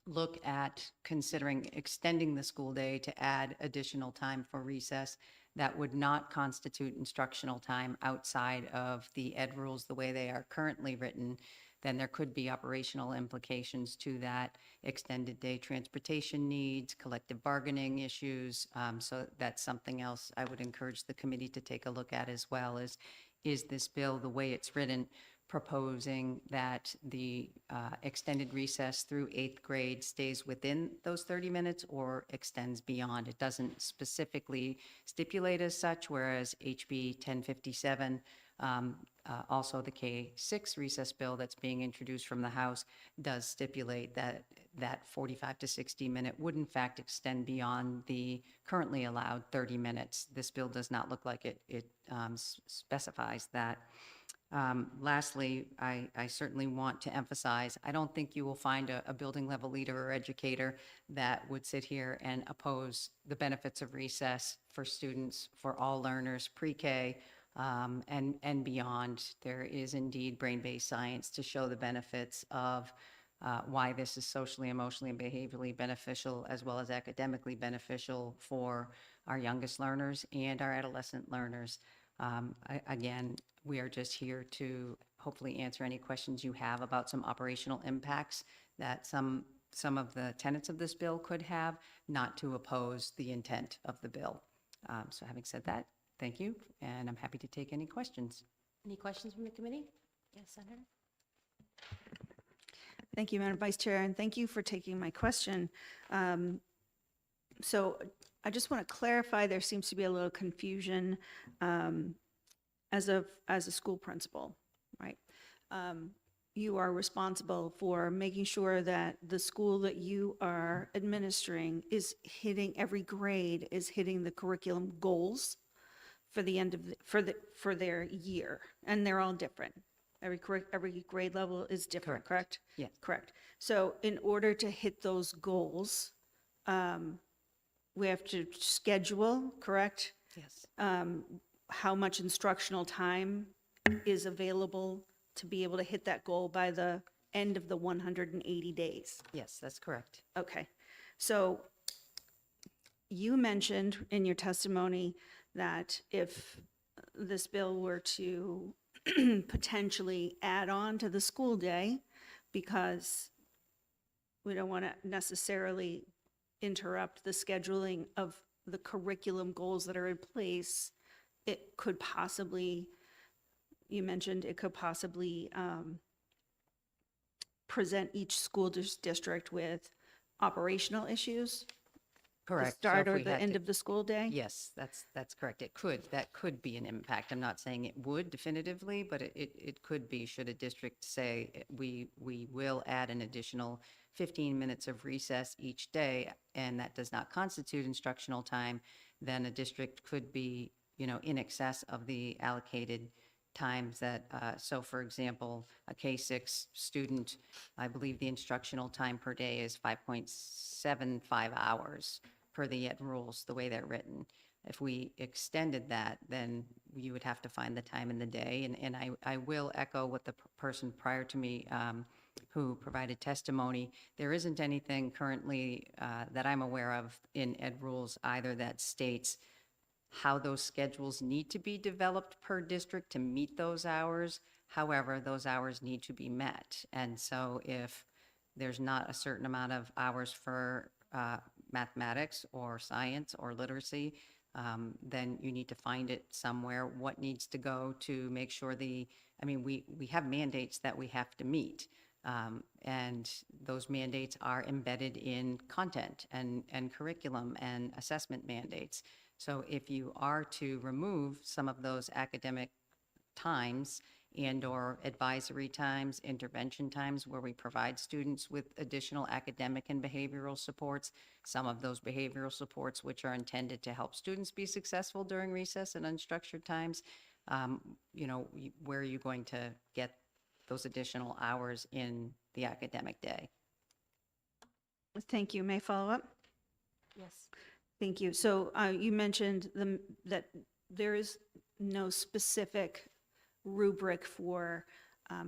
look at considering extending the school day to add additional time for recess, that would not constitute instructional time outside of the ed rules the way they are currently written, then there could be operational implications to that, extended day transportation needs, collective bargaining issues. So that's something else I would encourage the committee to take a look at as well, is this bill, the way it's written, proposing that the extended recess through 8th grade stays within those 30 minutes or extends beyond. It doesn't specifically stipulate as such, whereas HB 1057, also the K-6 recess bill that's being introduced from the House, does stipulate that that 45 to 60 minute would in fact extend beyond the currently allowed 30 minutes. This bill does not look like it specifies that. Lastly, I certainly want to emphasize, I don't think you will find a building level leader or educator that would sit here and oppose the benefits of recess for students, for all learners, pre-K and beyond. There is indeed brain-based science to show the benefits of why this is socially, emotionally, and behaviorally beneficial, as well as academically beneficial for our youngest learners and our adolescent learners. Again, we are just here to hopefully answer any questions you have about some operational impacts that some of the tenets of this bill could have, not to oppose the intent of the bill. So having said that, thank you, and I'm happy to take any questions. Any questions from the committee? Yes, Senator. Thank you, Madam Vice Chair, and thank you for taking my question. So I just want to clarify, there seems to be a little confusion as a school principal, right? You are responsible for making sure that the school that you are administering is hitting, every grade is hitting the curriculum goals for the end of, for their year, and they're all different. Every grade level is different, correct? Yes. Correct. So in order to hit those goals, we have to schedule, correct? Yes. How much instructional time is available to be able to hit that goal by the end of the 180 days? Yes, that's correct. Okay. So you mentioned in your testimony that if this bill were to potentially add on to the school day, because we don't want to necessarily interrupt the scheduling of the curriculum goals that are in place, it could possibly, you mentioned it could possibly present each school district with operational issues? Correct. The So start if or we the had end to- of the school day? Yes, that's correct. That could be an impact. I'm not saying it would definitively, but it could be, should a district say, we will add an additional 15 minutes of recess each day, and that does not constitute instructional time, then a district could be, in excess of the allocated times that, so for example, a K-6 student, I believe the instructional time per day is 5.75 hours per the ed rules, the way they're written. If we extended that, then you would have to find the time in the day. And I will echo what the person prior to me who provided testimony. There isn't anything currently that I'm aware of in ed rules either that states how those schedules need to be developed per district to meet those hours. However, those hours need to be met. And so if there's not a certain amount of hours for mathematics or science or literacy, then you need to find it somewhere. What needs to go to make sure we have mandates that we have to meet. And those mandates are embedded in content and curriculum and assessment mandates. So if you are to remove some of those academic times and/or advisory times, intervention times where we provide students with additional academic and behavioral supports, some of those behavioral supports which are intended to help students be successful during recess and unstructured times, where are you going to get those additional hours in the academic day? Thank you. May I follow up? Yes. Thank you. So you mentioned that there is no specific rubric for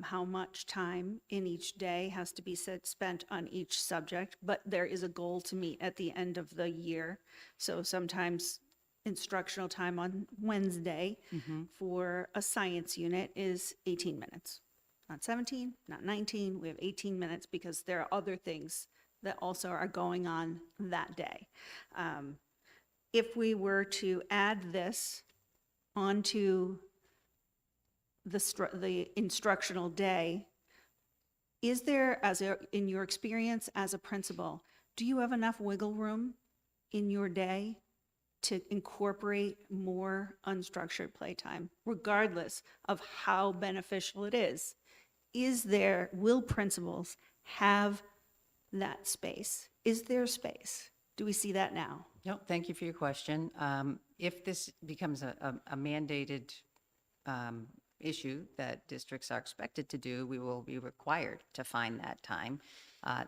how much time in each day has to be spent on each subject, but there is a goal to meet at the end of the year. So sometimes instructional time on Wednesday for a science unit is 18 minutes. Not 17, not 19, we have 18 minutes because there are other things that also are going on that day. If we were to add this onto the instructional day, is there, in your experience as a principal, do you have enough wiggle room in your day to incorporate more unstructured playtime, regardless of how beneficial it is? Will principals have that space? Is there space? Do we see that now? No, thank you for your question. If this becomes a mandated issue that districts are expected to do, we will be required to find that time.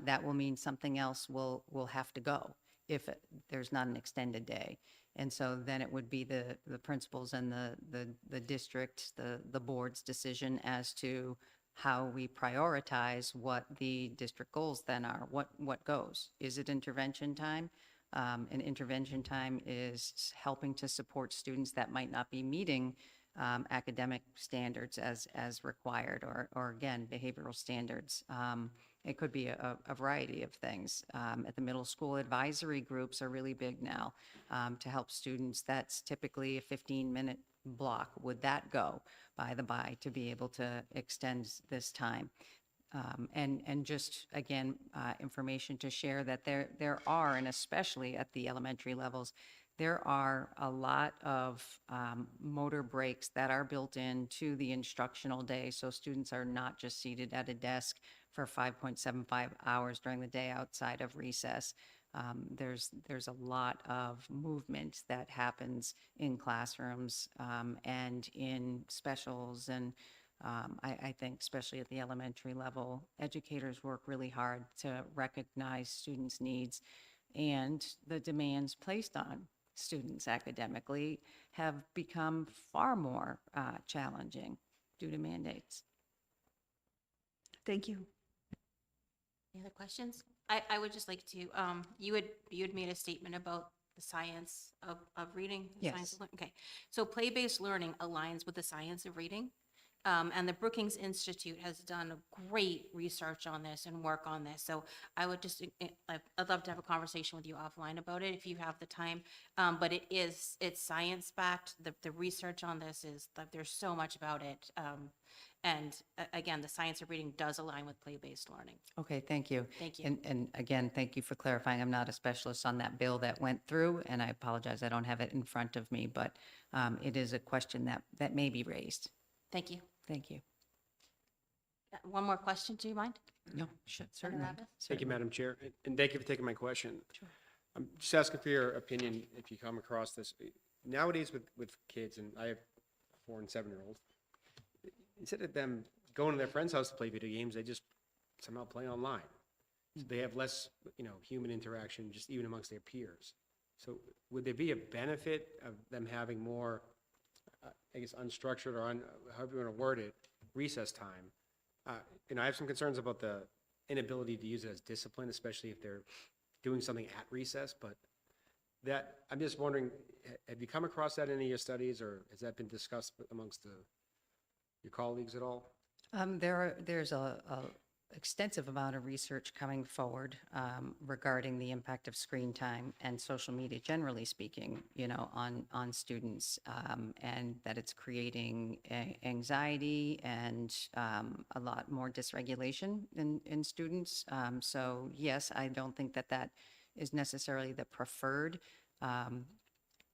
That will mean something else will have to go if there's not an extended day. And so then it would be the principals and the district, the board's decision as to how we prioritize what the district goals then are. What goes? Is it intervention time? And intervention time is helping to support students that might not be meeting academic standards as required, or again, behavioral standards. It could be a variety of things. At the middle school, advisory groups are really big now to help students. That's typically a 15-minute block. Would that go by to be able to extend this time? And just, again, information to share that there are, and especially at the elementary levels, there are a lot of motor breaks that are built into the instructional day. So students are not just seated at a desk for 5.75 hours during the day outside of recess. There's a lot of movement that happens in classrooms and in specials. And I think especially at the elementary level, educators work really hard to recognize students' needs, and the demands placed on students academically have become far more challenging due to mandates. Thank you. Any other questions? I would just like to, you had made a statement about the science of reading. The science of okay. So play-based learning aligns with the science of reading. And the Brookings Institute has done great research on this and work on this. So I would just, I'd love to have a conversation with you offline about it if you have the time. But it's science-backed. The research on this is, there's so much about it. And again, the science of reading does align with play-based learning. Okay, thank you. Thank you. And again, thank you for clarifying. I'm not a specialist on that bill that went through, and I apologize, I don't have it in front of me, but it is a question that may be raised. Thank you. Thank you. One more question, do you mind? No, certainly. Thank you, Madam Chair, and thank you for taking my question. Sure. I'm just asking for your opinion if you come across this. Nowadays with kids, and I have a 4- and 7-year-old, instead of them going to their friend's house to play video games, they just somehow play online. So they have less, human interaction just even amongst their peers. So would there be a benefit of them having more, I guess, unstructured or however you want to word it, recess time? I have some concerns about the inability to use it as discipline, especially if they're doing something at recess. But that, I'm just wondering, have you come across that in any of your studies, or has that been discussed amongst your colleagues at all? There's a extensive amount of research coming forward regarding the impact of screen time and social media, generally speaking, on students, and that it's creating anxiety and a lot more dysregulation in students. So yes, I don't think that is necessarily the preferred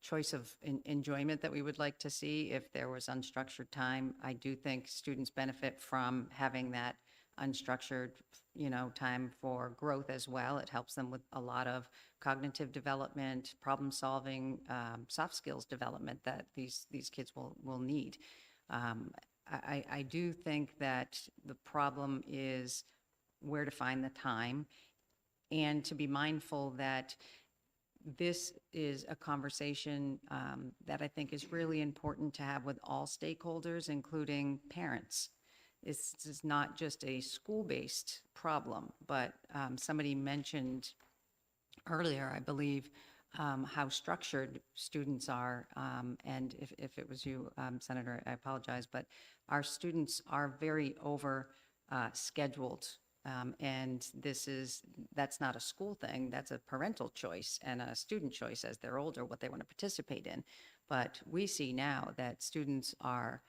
choice of enjoyment that we would like to see if there was unstructured time. I do think students benefit from having that unstructured, time for growth as well. It helps them with a lot of cognitive development, problem solving, soft skills development that these kids will need. I do think that the problem is where to find the time, and to be mindful that this is a conversation that I think is really important to have with all stakeholders, including parents. This is not just a school-based problem, but somebody mentioned earlier, I believe, how structured students are. And if it was you, Senator, I apologize, but our students are very scheduled. And that's not a school thing, that's a parental choice and a student choice as they're older, what they want to participate in. But we see now that students are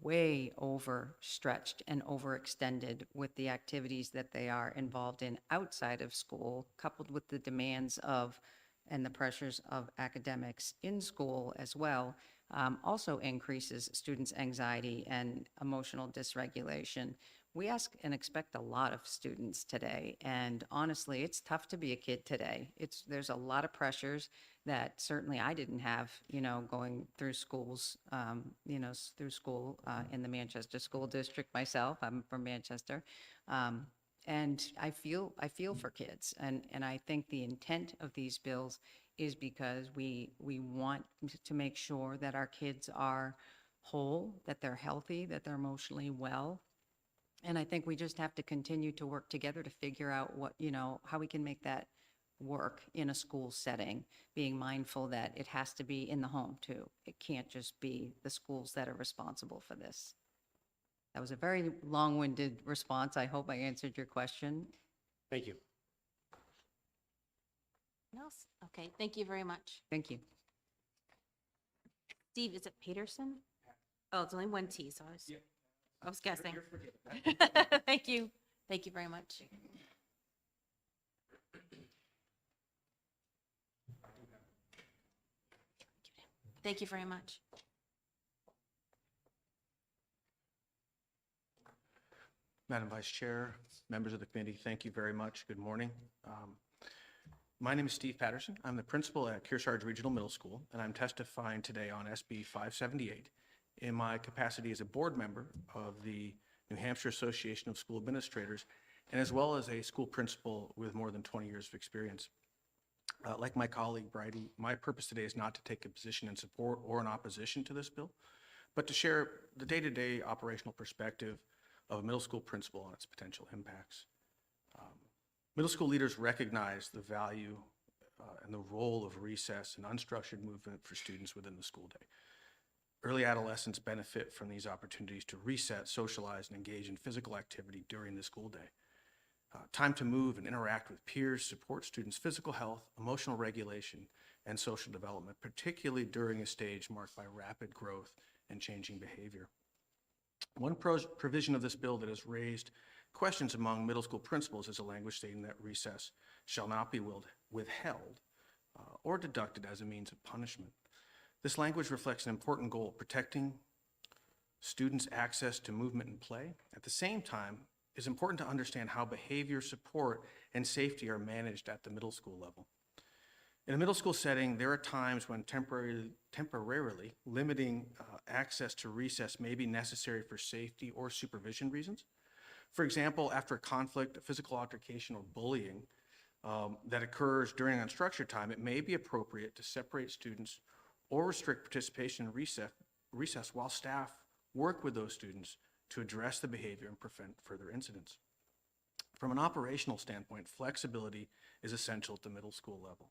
way overstretched and overextended with the activities that they are involved in outside of school, coupled with the demands of and the pressures of academics in school as well, also increases students' anxiety and emotional dysregulation. We ask and expect a lot of students today, and honestly, it's tough to be a kid today. There's a lot of pressures that certainly I didn't have, going through schools, through school in the Manchester School District myself. I'm from Manchester, and I feel for kids, and I think the intent of these bills is because we want to make sure that our kids are whole, that they're healthy, that they're emotionally well. And I think we just have to continue to work together to figure out how we can make that work in a school setting, being mindful that it has to be in the home too. It can't just be the schools that are responsible for this. That was a very long-winded response. I hope I answered your question. Thank you. Anything else? Okay, thank you very much. Thank you. Steve, is it Peterson? Oh, it's only one T, so I was guessing. Thank you. Thank you very much. Thank you very much. Madam Vice Chair, members of the committee, thank you very much. Good morning. My name is Steve Patterson. I'm the principal at Kearsarge Regional Middle School, and I'm testifying today on SB 578 in my capacity as a board member of the New Hampshire Association of School Administrators, and as well as a school principal with more than 20 years of experience. Like my colleague Bridie, my purpose today is not to take a position in support or in opposition to this bill, but to share the day-to-day operational perspective of a middle school principal on its potential impacts. Middle school leaders recognize the value and the role of recess and unstructured movement for students within the school day. Early adolescents benefit from these opportunities to reset, socialize, and engage in physical activity during the school day. Time to move and interact with peers supports students' physical health, emotional regulation, and social development, particularly during a stage marked by rapid growth and changing behavior. One provision of this bill that has raised questions among middle school principals is a language stating that recess shall not be withheld or deducted as a means of punishment. This language reflects an important goal, protecting students' access to movement and play. At the same time, it's important to understand how behavior support and safety are managed at the middle school level. In a middle school setting, there are times when temporarily limiting access to recess may be necessary for safety or supervision reasons. For example, after a conflict, a physical altercation, or bullying that occurs during unstructured time, it may be appropriate to separate students or restrict participation in recess while staff work with those students to address the behavior and prevent further incidents. From an operational standpoint, flexibility is essential at the middle school level.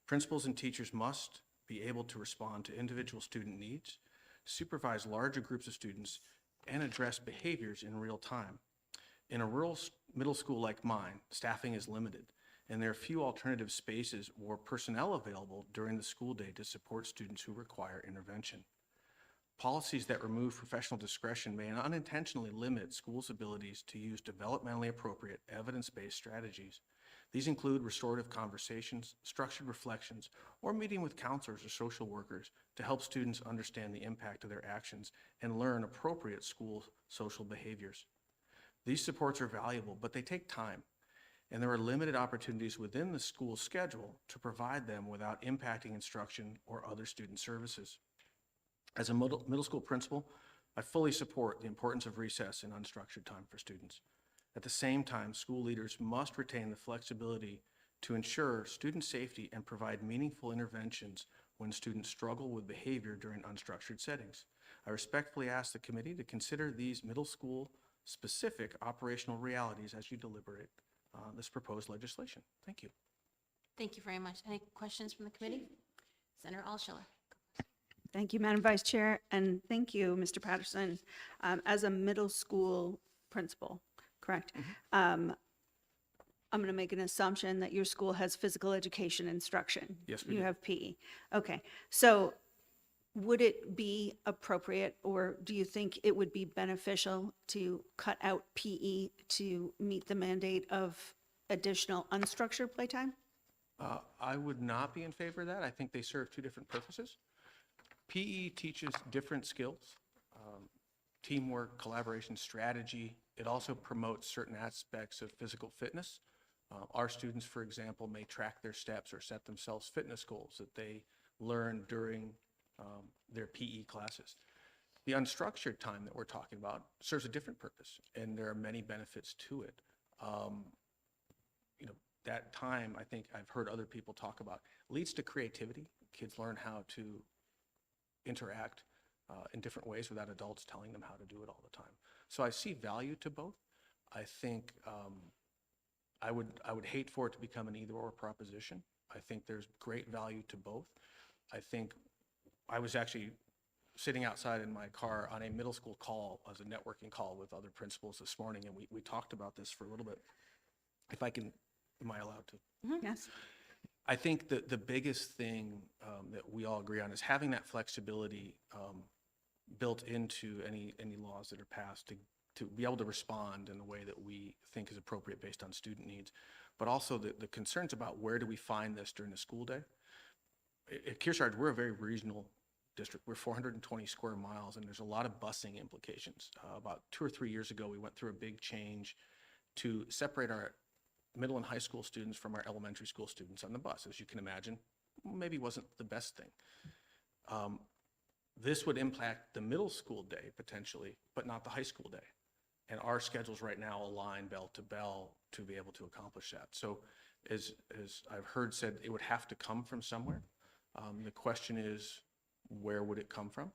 Principals and teachers must be able to respond to individual student needs, supervise larger groups of students, and address behaviors in real time. In a rural middle school like mine, staffing is limited, and there are few alternative spaces or personnel available during the school day to support students who require intervention. Policies that remove professional discretion may unintentionally limit schools' abilities to use developmentally appropriate, evidence-based strategies. These include restorative conversations, structured reflections, or meeting with counselors or social workers to help students understand the impact of their actions and learn appropriate school social behaviors. These supports are valuable, but they take time, and there are limited opportunities within the school schedule to provide them without impacting instruction or other student services. As a middle school principal, I fully support the importance of recess and unstructured time for students. At the same time, school leaders must retain the flexibility to ensure student safety and provide meaningful interventions when students struggle with behavior during unstructured settings. I respectfully ask the committee to consider these middle school specific operational realities as you deliberate this proposed legislation. Thank you. Thank you very much. Any questions from the committee? Senator Alschiller. Thank you, Madam Vice Chair, and thank you, Mr. Patterson. As a middle school principal, correct? I'm going to make an assumption that your school has physical education instruction. Yes, we You do. have PE. Okay, so would it be appropriate, or do you think it would be beneficial to cut out PE to meet the mandate of additional unstructured playtime? I would not be in favor of that. I think they serve two different purposes. PE teaches different skills, teamwork, collaboration, strategy. It also promotes certain aspects of physical fitness. Our students, for example, may track their steps or set themselves fitness goals that they learn during their PE classes. The unstructured time that we're talking about serves a different purpose, and there are many benefits to it. That time, I think I've heard other people talk about, leads to creativity. Kids learn how to interact in different ways without adults telling them how to do it all the time. So I see value to both. I think I would hate for it to become an either-or proposition. I think there's great value to both. I think I was actually sitting outside in my car on a middle school call, as a networking call with other principals this morning, and we talked about this for a little bit. If I can, am I allowed to? Yes. I think that the biggest thing that we all agree on is having that flexibility built into any laws that are passed to to be able to respond in a way that we think is appropriate based on student needs, but also the concerns about where do we find this during the school day. At Kearsarge, we're a very regional district. We're 420 square miles, and there's a lot of busing implications. About 2 or 3 years ago, we went through a big change to separate our middle and high school students from our elementary school students on the bus. As you can imagine, maybe wasn't the best thing. This would impact the middle school day potentially, but not the high school day. And our schedules right now align bell to bell to be able to accomplish that. So as I've heard said, it would have to come from somewhere. The question is, where would it come from?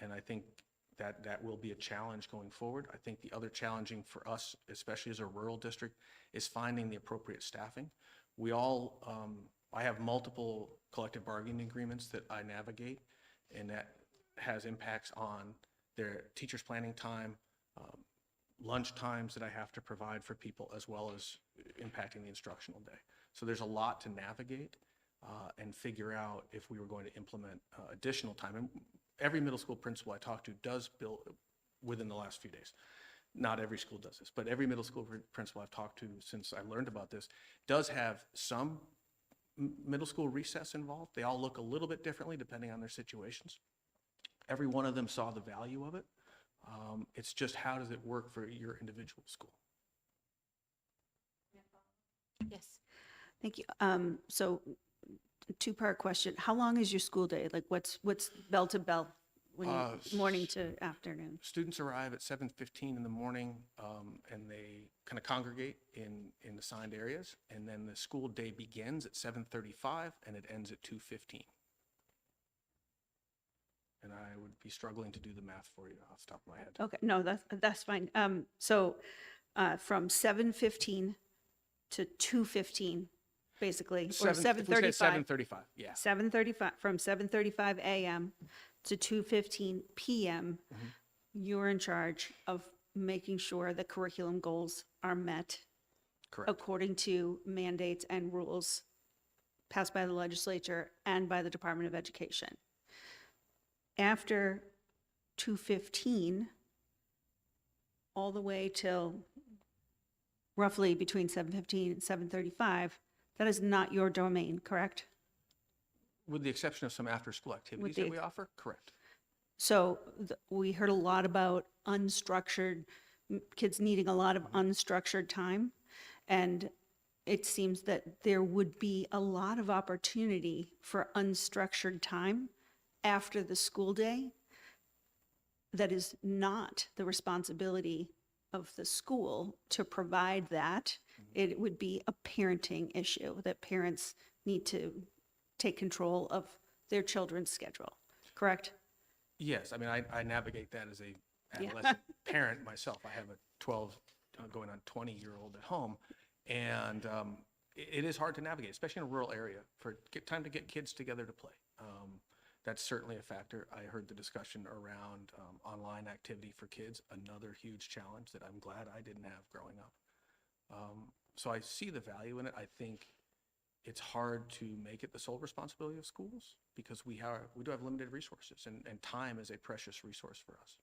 And I think that will be a challenge going forward. I think the other challenging for us, especially as a rural district, is finding the appropriate staffing. We all, I have multiple collective bargaining agreements that I navigate, and that has impacts on their teachers' planning time, lunch times that I have to provide for people, as well as impacting the instructional day. So there's a lot to navigate and figure out if we were going to implement additional time. And every middle school principal I talk to does build within the last few days. Not every school does this, but every middle school principal I've talked to since I learned about this does have some middle school recess involved. They all look a little bit differently depending on their situations. Every one of them saw the value of it. It's just, how does it work for your individual school? Yes. Thank you. So two-part question. How long is your school day? Like what's bell to bell, when morning to afternoon? Students arrive at 7:15 in the morning, and they kind of congregate in assigned areas, and then the school day begins at 7:35 and it ends at 2:15. And I would be struggling to do the math for you off the top of my head. Okay, no, that's fine. So from 7:15 to 2:15, basically, or 7:35. 7:35, yeah. 7:35, from 7:35 a.m. to 2:15 p.m., you're in charge of making sure the curriculum goals are met. Correct. According to mandates and rules passed by the legislature and by the Department of Education. After 2:15, all the way till roughly between 7:15 and 7:35, that is not your domain, correct? With the exception of some after-school activities that we offer, correct. So we heard a lot about unstructured, kids needing a lot of unstructured time. And it seems that there would be a lot of opportunity for unstructured time after the school day that is not the responsibility of the school to provide that. It would be a parenting issue that parents need to take control of their children's schedule, correct? Yes, I mean, I navigate that as a adolescent parent myself. I have a 12 going on 20-year-old at home, and it is hard to navigate, especially in a rural area, for time to get kids together to play. That's certainly a factor. I heard the discussion around online activity for kids, another huge challenge that I'm glad I didn't have growing up. So I see the value in it. I think it's hard to make it the sole responsibility of schools because we do have limited resources, and time is a precious resource for us.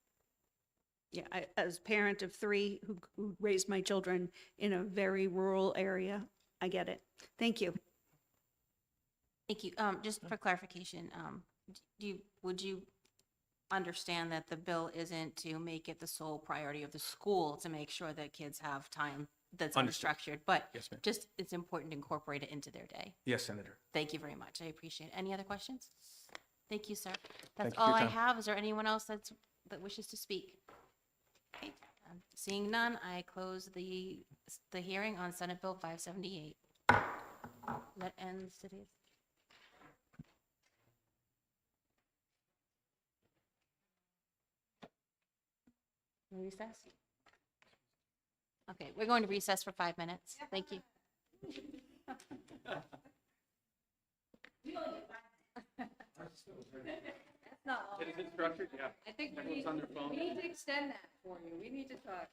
Yeah, as parent of 3 who raised my children in a very rural area, I get it. Thank you. Thank you. Just for clarification, would you understand that the bill isn't to make it the sole priority of the school to make sure that kids have time that's Understood. unstructured, but Yes, ma'am. just it's important to incorporate it into their day? Yes, Senator. Thank you very much. I appreciate it. Any other questions? Thank you, sir. Thank That's you for all your I time. have. Is there anyone else that wishes to speak? Okay, seeing none, I close the hearing on Senate Bill 578. That ends today's. Recess? Okay, we're going to recess for 5 minutes. Thank you. That's not all. Is it structured? Yeah. I think Everyone's on their phone. we need to extend that for you. We need to talk.